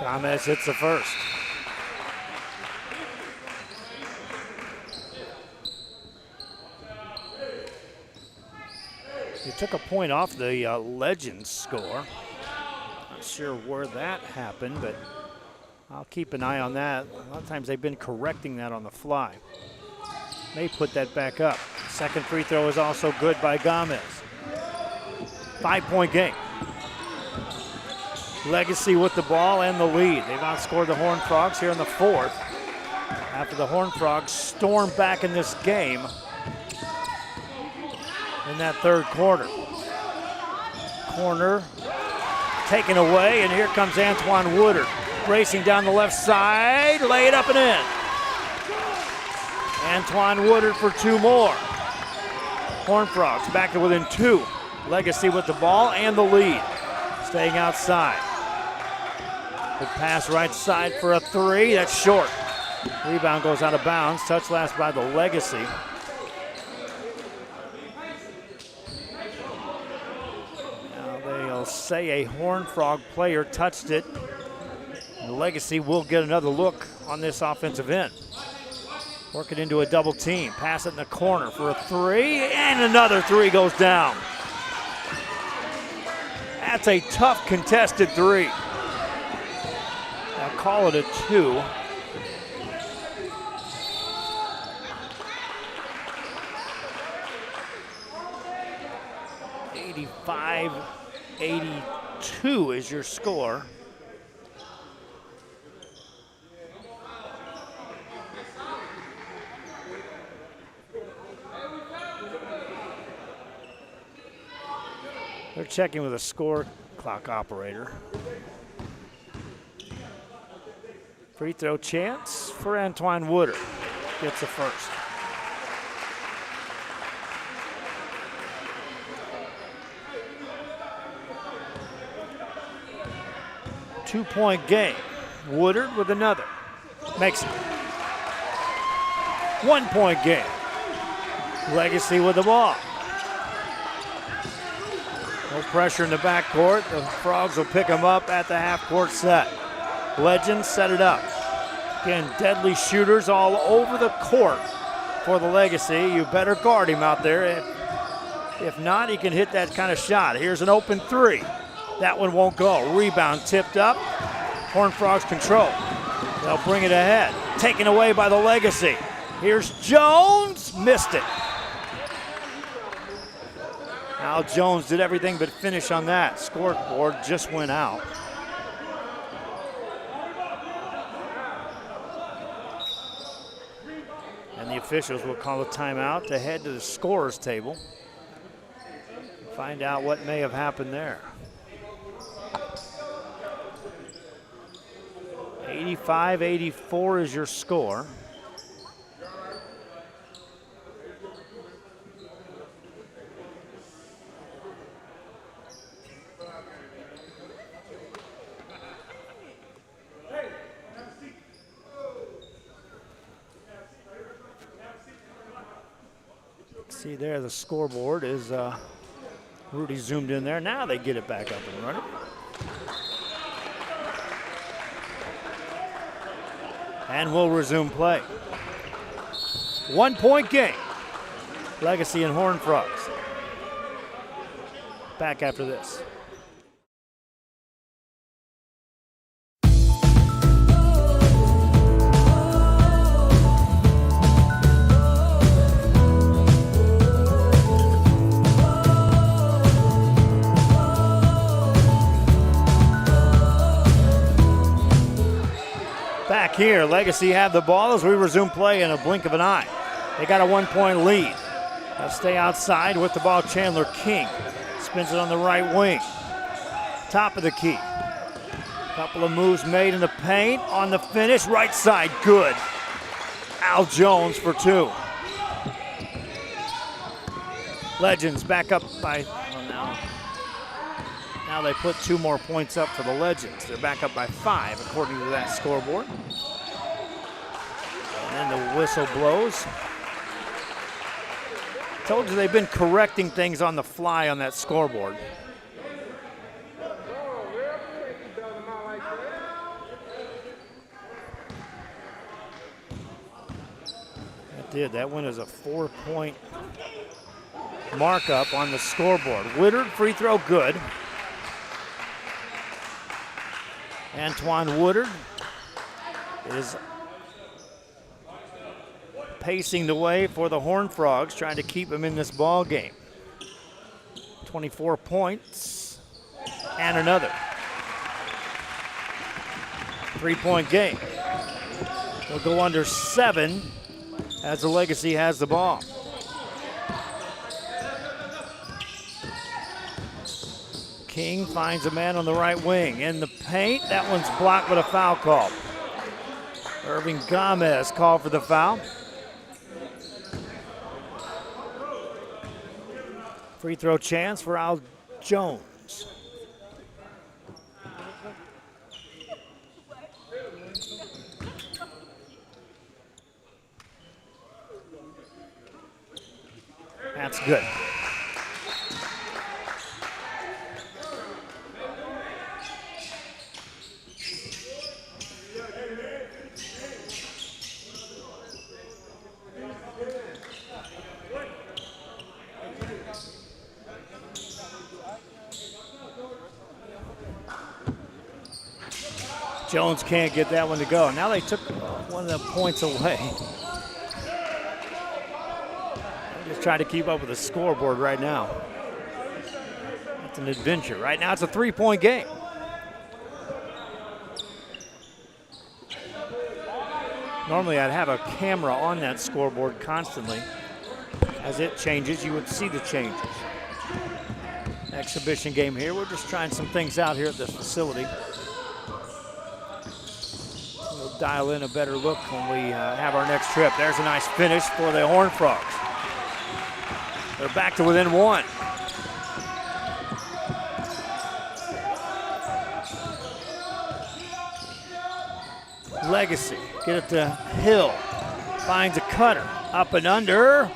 Gomez hits the first. He took a point off the Legends score. Not sure where that happened, but I'll keep an eye on that. A lot of times they've been correcting that on the fly. May put that back up. Second free throw is also good by Gomez. 5-point game. Legacy with the ball and the lead. They've outscored the Horned Frogs here in the fourth, after the Horned Frogs stormed back in this game in that third quarter. Corner taken away, and here comes Antoine Woodard racing down the left side, lay it up and in. Antoine Woodard for two more. Horned Frogs back to within two. Legacy with the ball and the lead. Staying outside. Good pass right side for a three. That's short. Rebound goes out of bounds. Touch last by the Legacy. Now they'll say a Horned Frog player touched it. The Legacy will get another look on this offensive end. Work it into a double team. Pass it in the corner for a three, and another three goes down. That's a tough contested three. I'll call it a two. $85-82 is your score. They're checking with a score clock operator. Free throw chance for Antoine Woodard. Gets the first. Two-point game. Woodard with another. Makes it. 1-point game. Legacy with the ball. No pressure in the backcourt. The Frogs will pick them up at the half-court set. Legends set it up. Again, deadly shooters all over the court for the Legacy. You better guard him out there. If not, he can hit that kind of shot. Here's an open three. That one won't go. Rebound tipped up. Horned Frogs control. They'll bring it ahead. Taken away by the Legacy. Here's Jones. Missed it. Al Jones did everything but finish on that. Scoreboard just went out. And the officials will call a timeout to head to the scorer's table. Find out what may have happened there. 85-84 is your score. See there, the scoreboard is Rudy zoomed in there. Now they get it back up and running. And we'll resume play. 1-point game. Legacy and Horned Frogs. Back after this. Back here, Legacy have the ball as we resume play in a blink of an eye. They got a 1-point lead. They'll stay outside with the ball. Chandler King spins it on the right wing. Top of the key. Couple of moves made in the paint. On the finish, right side, good. Al Jones for two. Legends back up by, now they put 2 more points up for the Legends. They're back up by 5 according to that scoreboard. And the whistle blows. Told you they've been correcting things on the fly on that scoreboard. That did. That one is a 4-point markup on the scoreboard. Woodard, free throw good. Antoine Woodard is pacing the way for the Horned Frogs, trying to keep him in this ball game. 24 points and another. 3-point game. They'll go under 7 as the Legacy has the ball. King finds a man on the right wing in the paint. That one's blocked with a foul call. Irving Gomez called for the foul. Free throw chance for Al Jones. That's good. Jones can't get that one to go. Now they took one of the points away. Just trying to keep up with the scoreboard right now. It's an adventure. Right now it's a 3-point game. Normally I'd have a camera on that scoreboard constantly. As it changes, you would see the changes. Exhibition game here. We're just trying some things out here at this facility. We'll dial in a better look when we have our next trip. There's a nice finish for the Horned Frogs. They're back to within 1. Legacy, get it to Hill. Finds a cutter, up and under.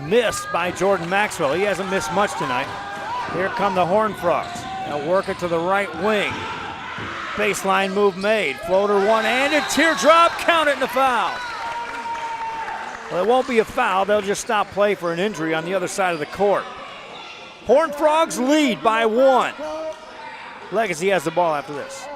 Missed by Jordan Maxwell. He hasn't missed much tonight. Here come the Horned Frogs. They'll work it to the right wing. Baseline move made. Floater one-handed, teardrop, count it in the foul. Well, it won't be a foul. They'll just stop play for an injury on the other side of the court. Horned Frogs lead by 1. Legacy has the ball after this.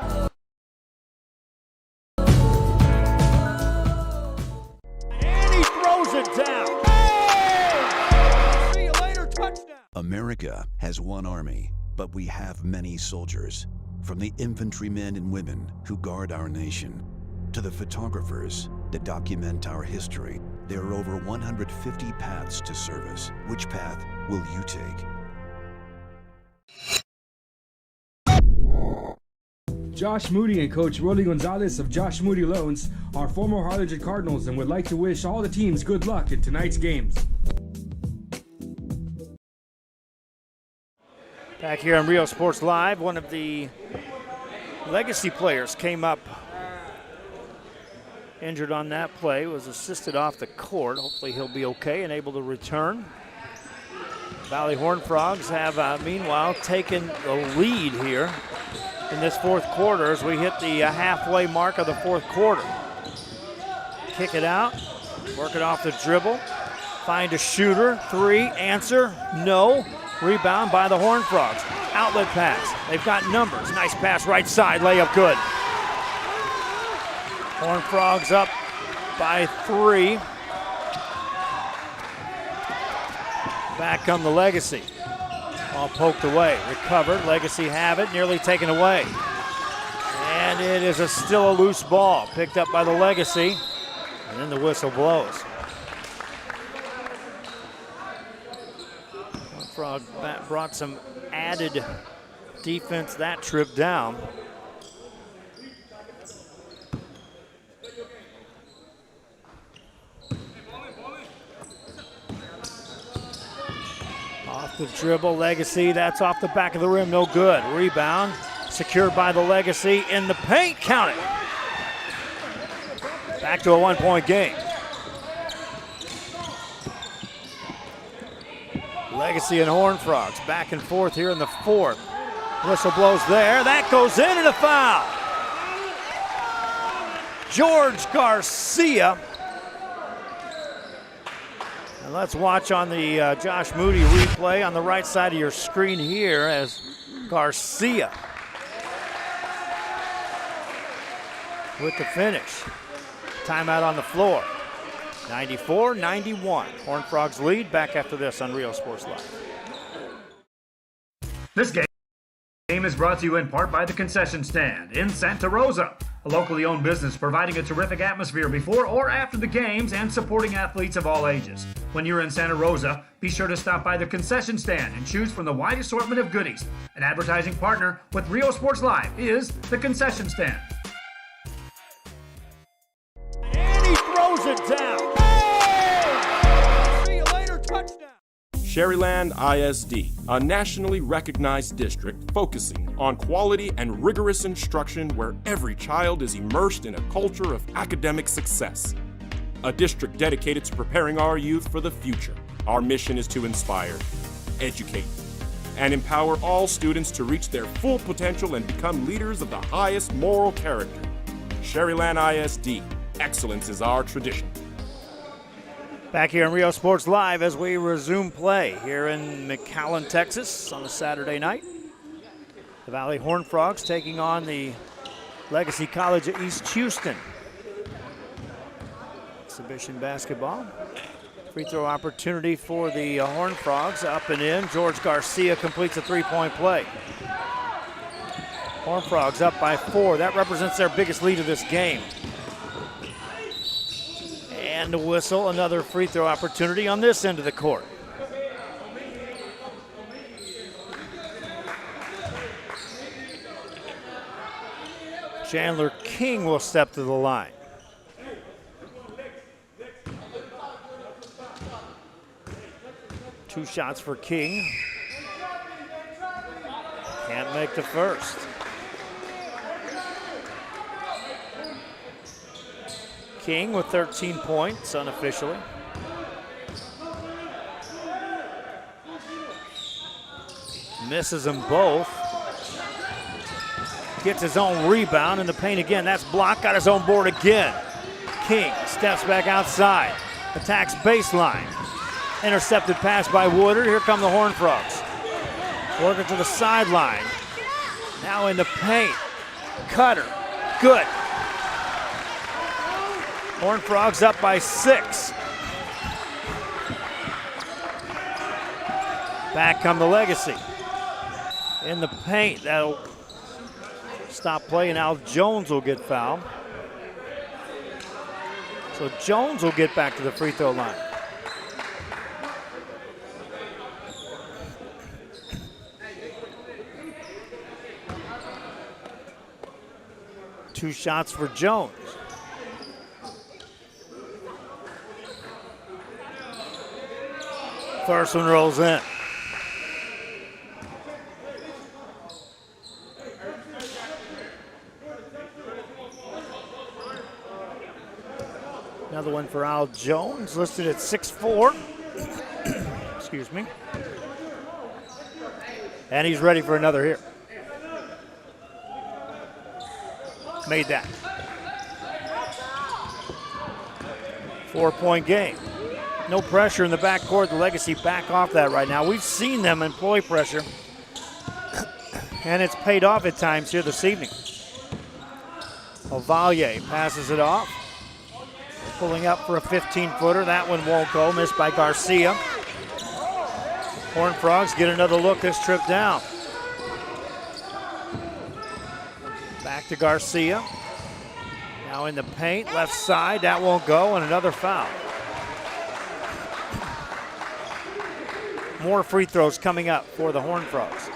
And he throws it down. Hey! See you later, touchdown. America has one army, but we have many soldiers. From the infantrymen and women who guard our nation, to the photographers that document our history, there are over 150 paths to service. Which path will you take? Josh Moody and Coach Rolly Gonzalez of Josh Moody Loans are former Harlingen Cardinals and would like to wish all the teams good luck in tonight's games. Back here on Rio Sports Live, one of the Legacy players came up injured on that play, was assisted off the court. Hopefully he'll be okay and able to return. Valley Horned Frogs have, meanwhile, taken the lead here in this fourth quarter as we hit the halfway mark of the fourth quarter. Kick it out, work it off the dribble, find a shooter, 3, answer, no. Rebound by the Horned Frogs. Outlet pass. They've got numbers. Nice pass right side. Layup good. Horned Frogs up by 3. Back come the Legacy. All poked away. Recovered. Legacy have it. Nearly taken away. And it is still a loose ball. Picked up by the Legacy. And then the whistle blows. Frog brought some added defense that trip down. Off the dribble, Legacy, that's off the back of the rim, no good. Rebound, secured by the Legacy in the paint, count it. Back to a 1-point game. Legacy and Horned Frogs back and forth here in the fourth. Whistle blows there. That goes in and a foul. George Garcia And let's watch on the Josh Moody replay on the right side of your screen here as Garcia with the finish. Timeout on the floor. 94-91. Horned Frogs lead. Back after this on Rio Sports Live. This game is brought to you in part by the Concession Stand in Santa Rosa, a locally owned business providing a terrific atmosphere before or after the games and supporting athletes of all ages. When you're in Santa Rosa, be sure to stop by the Concession Stand and choose from the wide assortment of goodies. An advertising partner with Rio Sports Live is the Concession Stand. And he throws it down. See you later, touchdown. Sherryland ISD, a nationally recognized district focusing on quality and rigorous instruction where every child is immersed in a culture of academic success. A district dedicated to preparing our youth for the future. Our mission is to inspire, educate, and empower all students to reach their full potential and become leaders of the highest moral character. Sherryland ISD, excellence is our tradition. Back here in Rio Sports Live as we resume play here in McAllen, Texas on a Saturday night. The Valley Horned Frogs taking on the Legacy College of East Houston. Exhibition basketball. Free throw opportunity for the Horned Frogs, up and in. George Garcia completes a three-point play. Horned Frogs up by 4. That represents their biggest lead of this game. And a whistle, another free throw opportunity on this end of the court. Chandler King will step to the line. Two shots for King. Can't make the first. King with 13 points unofficially. Misses them both. Gets his own rebound in the paint again. That's blocked, got his own board again. King steps back outside. Attacks baseline. Intercepted pass by Woodard. Here come the Horned Frogs. Working to the sideline. Now in the paint. Cutter. Good. Horned Frogs up by 6. Back come the Legacy. In the paint, that'll stop play, and Al Jones will get fouled. So Jones will get back to the free throw line. Two shots for Jones. First one rolls in. Another one for Al Jones, listed at 6'4". Excuse me. And he's ready for another here. Made that. 4-point game. No pressure in the backcourt. The Legacy back off that right now. We've seen them employ pressure, and it's paid off at times here this evening. Ovalle passes it off. Pulling up for a 15-footer. That one won't go. Missed by Garcia. Horned Frogs get another look this trip down. Back to Garcia. Now in the paint, left side. That won't go, and another foul. More free throws coming up for the Horned Frogs.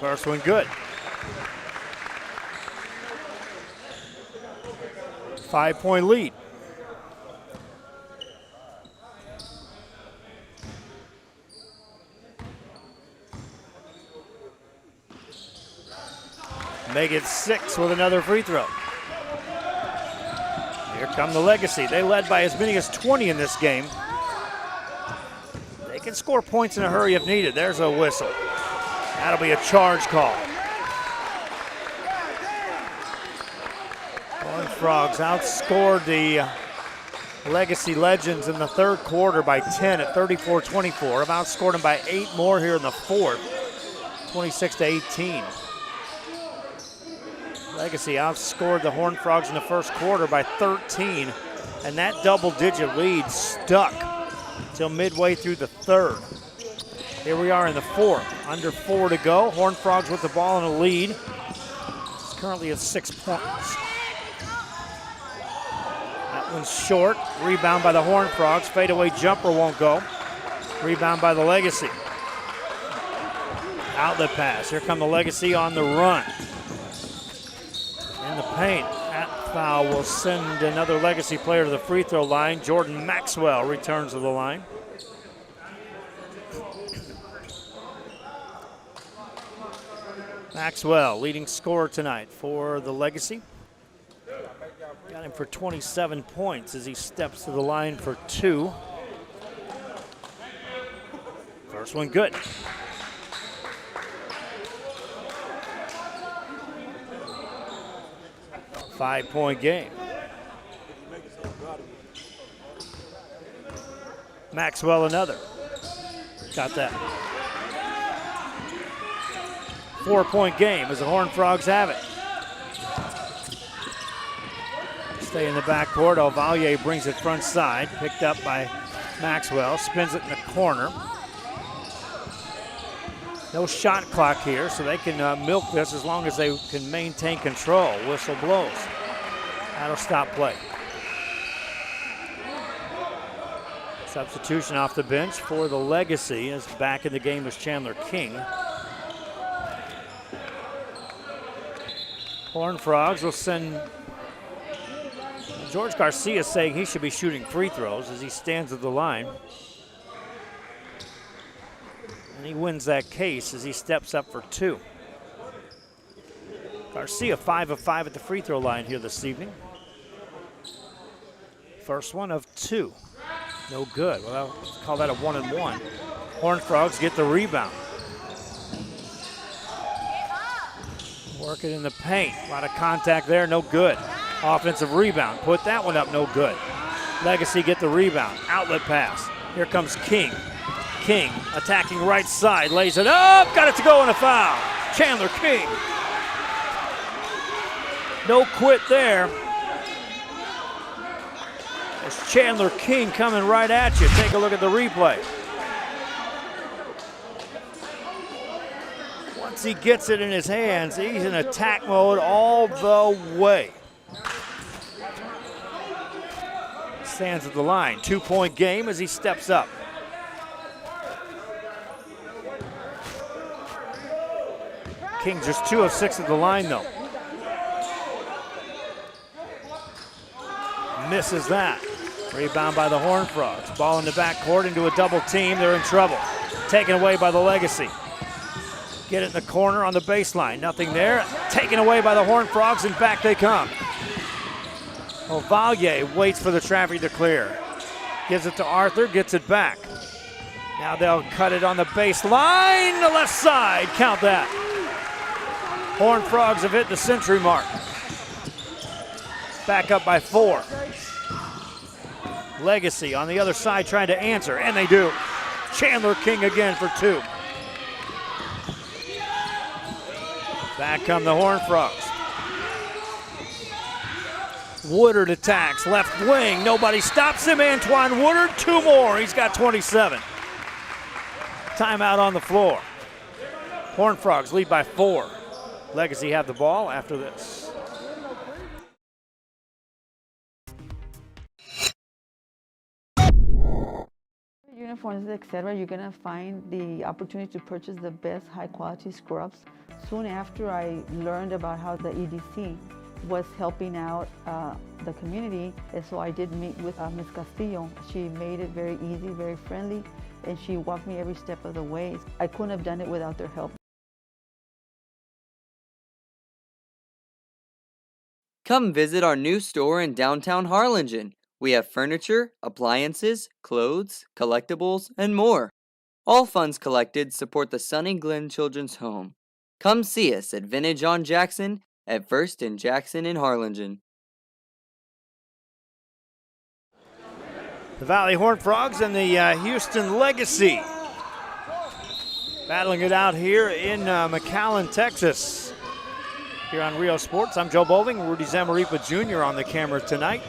First one good. 5-point lead. Make it 6 with another free throw. Here come the Legacy. They led by as many as 20 in this game. They can score points in a hurry if needed. There's a whistle. That'll be a charge call. Horned Frogs outscored the Legacy Legends in the third quarter by 10 at 34-24. Have outscored them by 8 more here in the fourth, 26-18. Legacy outscored the Horned Frogs in the first quarter by 13, and that double-digit lead stuck until midway through the third. Here we are in the fourth, under 4 to go. Horned Frogs with the ball in a lead. It's currently at 6 points. That one's short. Rebound by the Horned Frogs. Fadeaway jumper won't go. Rebound by the Legacy. Outlet pass. Here come the Legacy on the run. In the paint. That foul will send another Legacy player to the free throw line. Jordan Maxwell returns to the line. Maxwell, leading scorer tonight for the Legacy. Got him for 27 points as he steps to the line for 2. First one good. Five-point game. Maxwell another. Got that. 4-point game as the Horned Frogs have it. Stay in the backcourt. Ovallier brings it front side. Picked up by Maxwell. Spins it in the corner. No shot clock here, so they can milk this as long as they can maintain control. Whistle blows. That'll stop play. Substitution off the bench for the Legacy as back in the game is Chandler King. Horned Frogs will send George Garcia saying he should be shooting free throws as he stands at the line. And he wins that case as he steps up for 2. Garcia 5 of 5 at the free throw line here this evening. First one of 2. No good. Well, I'll call that a 1-and-1. Horned Frogs get the rebound. Work it in the paint. A lot of contact there, no good. Offensive rebound. Put that one up, no good. Legacy get the rebound. Outlet pass. Here comes King. King attacking right side, lays it up, got it to go and a foul. Chandler King. No quit there. It's Chandler King coming right at you. Take a look at the replay. Once he gets it in his hands, he's in attack mode all the way. Stands at the line. 2-point game as he steps up. King just 2 of 6 at the line, though. Misses that. Rebound by the Horned Frogs. Ball in the backcourt into a double team. They're in trouble. Taken away by the Legacy. Get it in the corner on the baseline. Nothing there. Taken away by the Horned Frogs, and back they come. Ovallier waits for the traffic to clear. Gives it to Arthur, gets it back. Now they'll cut it on the baseline. The left side. Count that. Horned Frogs have hit the century mark. Back up by 4. Legacy on the other side trying to answer, and they do. Chandler King again for 2. Back come the Horned Frogs. Woodard attacks, left wing. Nobody stops him. Antoine Woodard, 2 more. He's got 27. Timeout on the floor. Horned Frogs lead by 4. Legacy have the ball after this. Uniforms, etc., you're gonna find the opportunity to purchase the best high-quality scrubs. Soon after I learned about how the EDC was helping out the community, and so I did meet with Ms. Castillo. She made it very easy, very friendly, and she walked me every step of the way. I couldn't have done it without their help. Come visit our new store in downtown Harlingen. We have furniture, appliances, clothes, collectibles, and more. All funds collected support the Sunny Glen Children's Home. Come see us at Vintage on Jackson at First and Jackson in Harlingen. The Valley Horned Frogs and the Houston Legacy battling it out here in McAllen, Texas. Here on Rio Sports, I'm Joe Boving, Rudy Zamaripa Jr. on the camera tonight.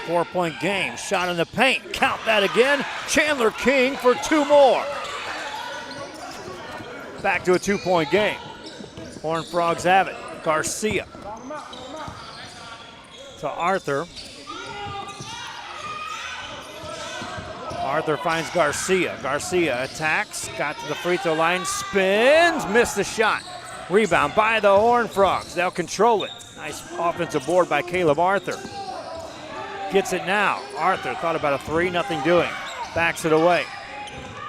4-point game, shot in the paint, count that again. Chandler King for 2 more. Back to a 2-point game. Horned Frogs have it. Garcia to Arthur. Arthur finds Garcia. Garcia attacks, got to the free throw line, spins, missed the shot. Rebound by the Horned Frogs. They'll control it. Nice offensive board by Caleb Arthur. Gets it now. Arthur thought about a 3, nothing doing. Backs it away.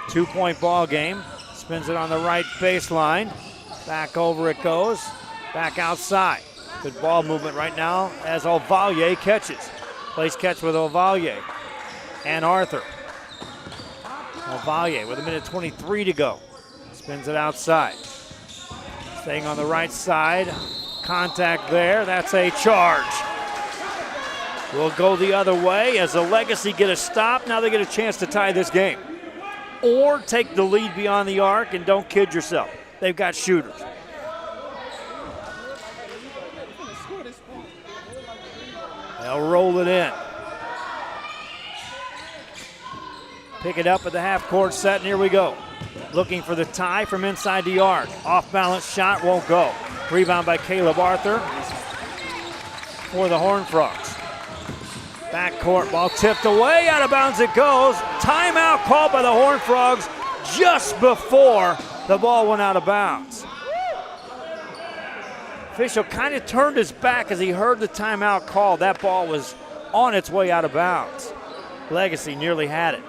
2-point ball game. Spins it on the right baseline. Back over it goes. Back outside. Good ball movement right now as Ovallier catches. Place catch with Ovallier and Arthur. Ovallier with 1:23 to go. Spins it outside. Staying on the right side. Contact there. That's a charge. We'll go the other way as the Legacy get a stop. Now they get a chance to tie this game. Or take the lead beyond the arc, and don't kid yourself. They've got shooters. They'll roll it in. Pick it up at the half-court set, and here we go. Looking for the tie from inside the arc. Off-balance shot won't go. Rebound by Caleb Arthur for the Horned Frogs. Backcourt ball tipped away, out of bounds it goes. Timeout called by the Horned Frogs just before the ball went out of bounds. Official kind of turned his back as he heard the timeout call. That ball was on its way out of bounds. Legacy nearly had it.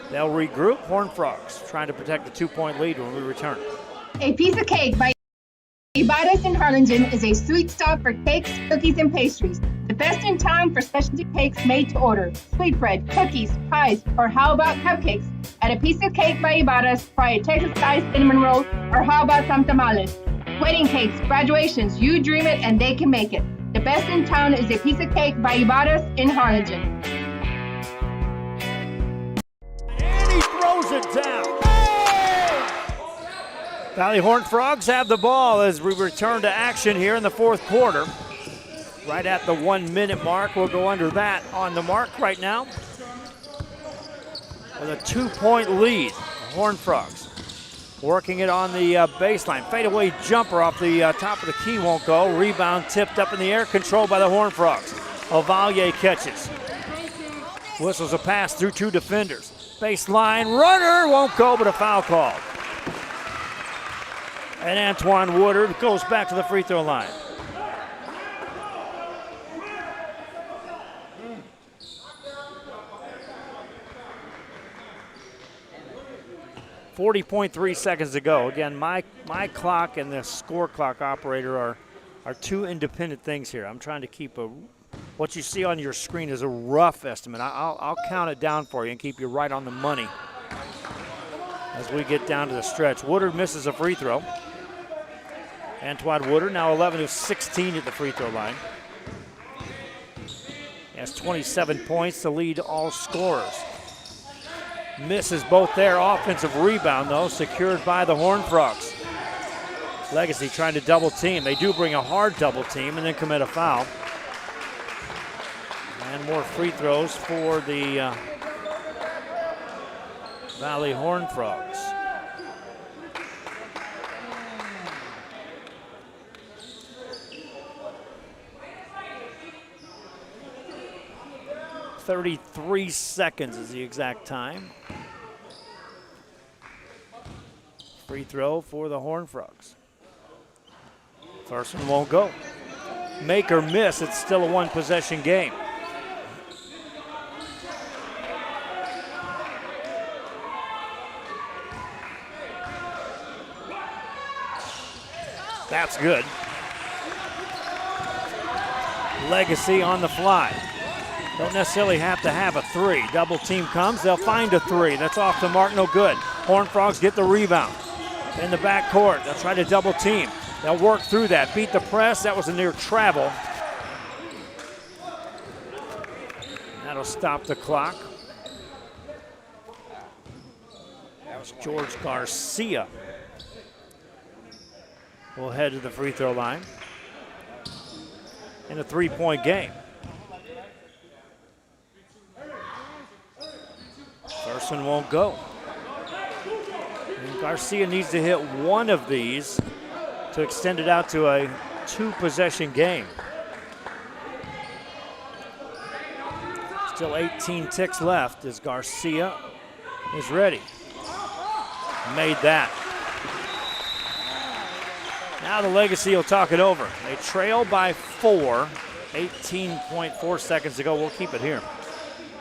They'll regroup. Horned Frogs trying to protect the 2-point lead when we return. A Piece of Cake by Ibadas in Harlingen is a sweet stop for cakes, cookies, and pastries. The best in town for specialty cakes made to order. Sweetbread, cookies, pies, or how about cupcakes? At A Piece of Cake by Ibadas, try a Texas-style cinnamon roll, or how about some tamales? Wedding cakes, graduations, you dream it and they can make it. The best in town is A Piece of Cake by Ibadas in Harlingen. And he throws it down. Valley Horned Frogs have the ball as we return to action here in the 4th quarter. Right at the 1-minute mark. We'll go under that on the mark right now. With a 2-point lead. Horned Frogs working it on the baseline. Fadeaway jumper off the top of the key won't go. Rebound tipped up in the air, controlled by the Horned Frogs. Ovallier catches. Whistles a pass through 2 defenders. Baseline runner won't go, but a foul call. And Antoine Woodard goes back to the free throw line. .3 seconds to go. Again, my clock and the score clock operator are 2 independent things here. I'm trying to keep what you see on your screen is a rough estimate. I'll count it down for you and keep you right on the money as we get down to the stretch. Woodard misses a free throw. Antoine Woodard now 11 of 16 at the free throw line. He has 27 points to lead all scorers. Misses both there. Offensive rebound, though, secured by the Horned Frogs. Legacy trying to double team. They do bring a hard double team and then commit a foul. And more free throws for the Valley Horned Frogs. .33 seconds is the exact time. Free throw for the Horned Frogs. First one won't go. Make or miss, it's still a 1-possession game. That's good. Legacy on the fly. Don't necessarily have to have a three. Double team comes, they'll find a three. That's off the mark, no good. Horned Frogs get the rebound. In the back court, they'll try to double team. They'll work through that, beat the press. That was a near travel. That'll stop the clock. That was George Garcia. We'll head to the free throw line. In a three-point game. First one won't go. And Garcia needs to hit one of these to extend it out to a two-possession game. Still 18 ticks left as Garcia is ready. Made that. Now the Legacy will talk it over. They trail by 4, 18.4 seconds to go. We'll keep it here.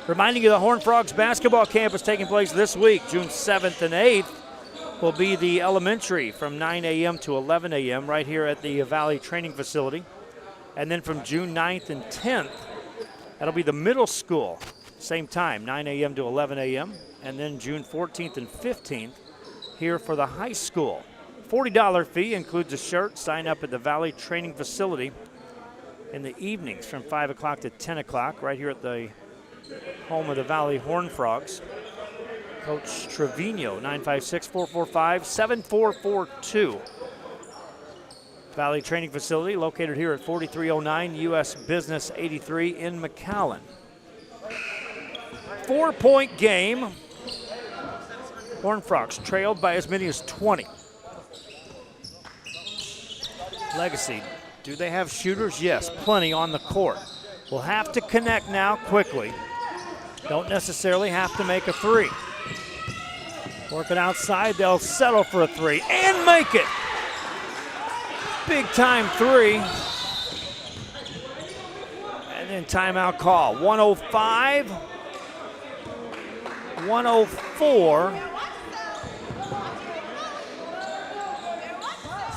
Reminding you the Horned Frogs basketball camp is taking place this week. June 7th and 8th will be the elementary from 9 a.m. to 11 a.m. right here at the Valley Training Facility. And then from June 9th and 10th, that'll be the middle school. Same time, 9 a.m. to 11 a.m. And then June 14th and 15th here for the high school. $40 fee includes a shirt. Sign up at the Valley Training Facility in the evenings from 5 o'clock to 10 o'clock right here at the home of the Valley Horned Frogs. Coach Trevino, 956-445-7442. Valley Training Facility located here at 4309 U.S. Business 83 in McAllen. 4-point game. Horned Frogs trailed by as many as 20. Legacy, do they have shooters? Yes, plenty on the court. Will have to connect now quickly. Don't necessarily have to make a three. Working outside, they'll settle for a three and make it. Big time three. And then timeout call. 105, 104.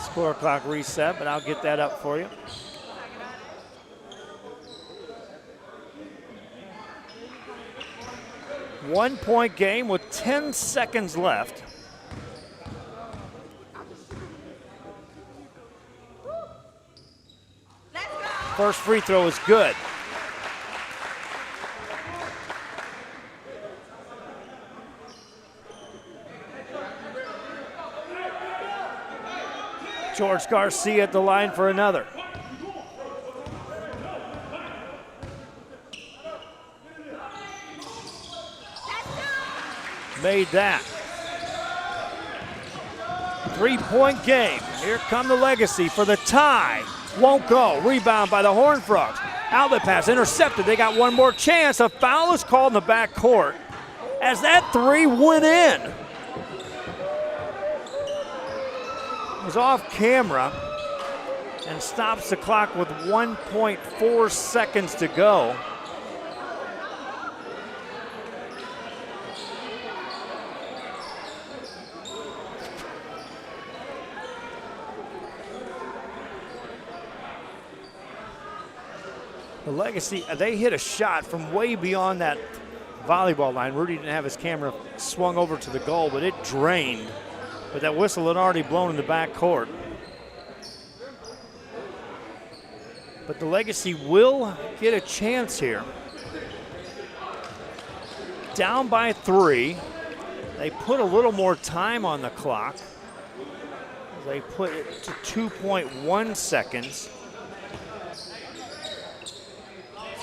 Score clock reset, but I'll get that up for you. One-point game with 10 seconds left. First free throw is good. George Garcia at the line for another. Made that. 3-point game. Here come the Legacy for the tie. Won't go. Rebound by the Horned Frogs. Outlet pass intercepted. They got one more chance. A foul is called in the back court as that three went in. It was off camera and stops the clock with 1.4 seconds to go. The Legacy, they hit a shot from way beyond that volleyball line. Rudy didn't have his camera swung over to the goal, but it drained. But that whistle had already blown in the back court. But the Legacy will get a chance here. Down by 3. They put a little more time on the clock. They put it to 2.1 seconds.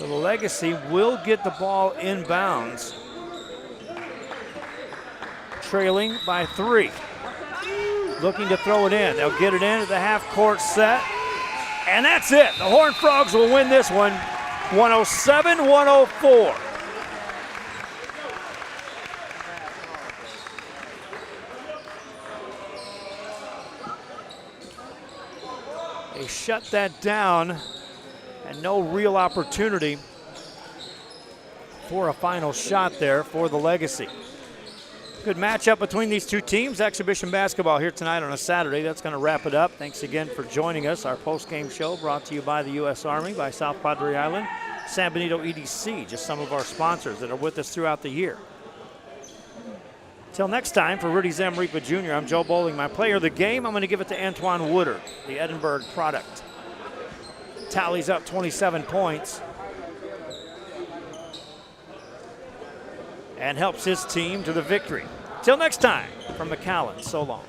So the Legacy will get the ball inbounds. Trailing by 3. Looking to throw it in. They'll get it in at the half-court set. And that's it. The Horned Frogs will win this one, 107-104. They shut that down, and no real opportunity for a final shot there for the Legacy. Good matchup between these two teams. Exhibition basketball here tonight on a Saturday. That's going to wrap it up. Thanks again for joining us. Our post-game show brought to you by the U.S. Army, by South Padre Island, San Benito EDC, just some of our sponsors that are with us throughout the year. Till next time, for Rudy Zamripa Jr., I'm Joe Bowling. My player of the game, I'm going to give it to Antoine Woodard, the Edinburgh product. Tallies up 27 points and helps his team to the victory. Till next time, from McAllen, so long.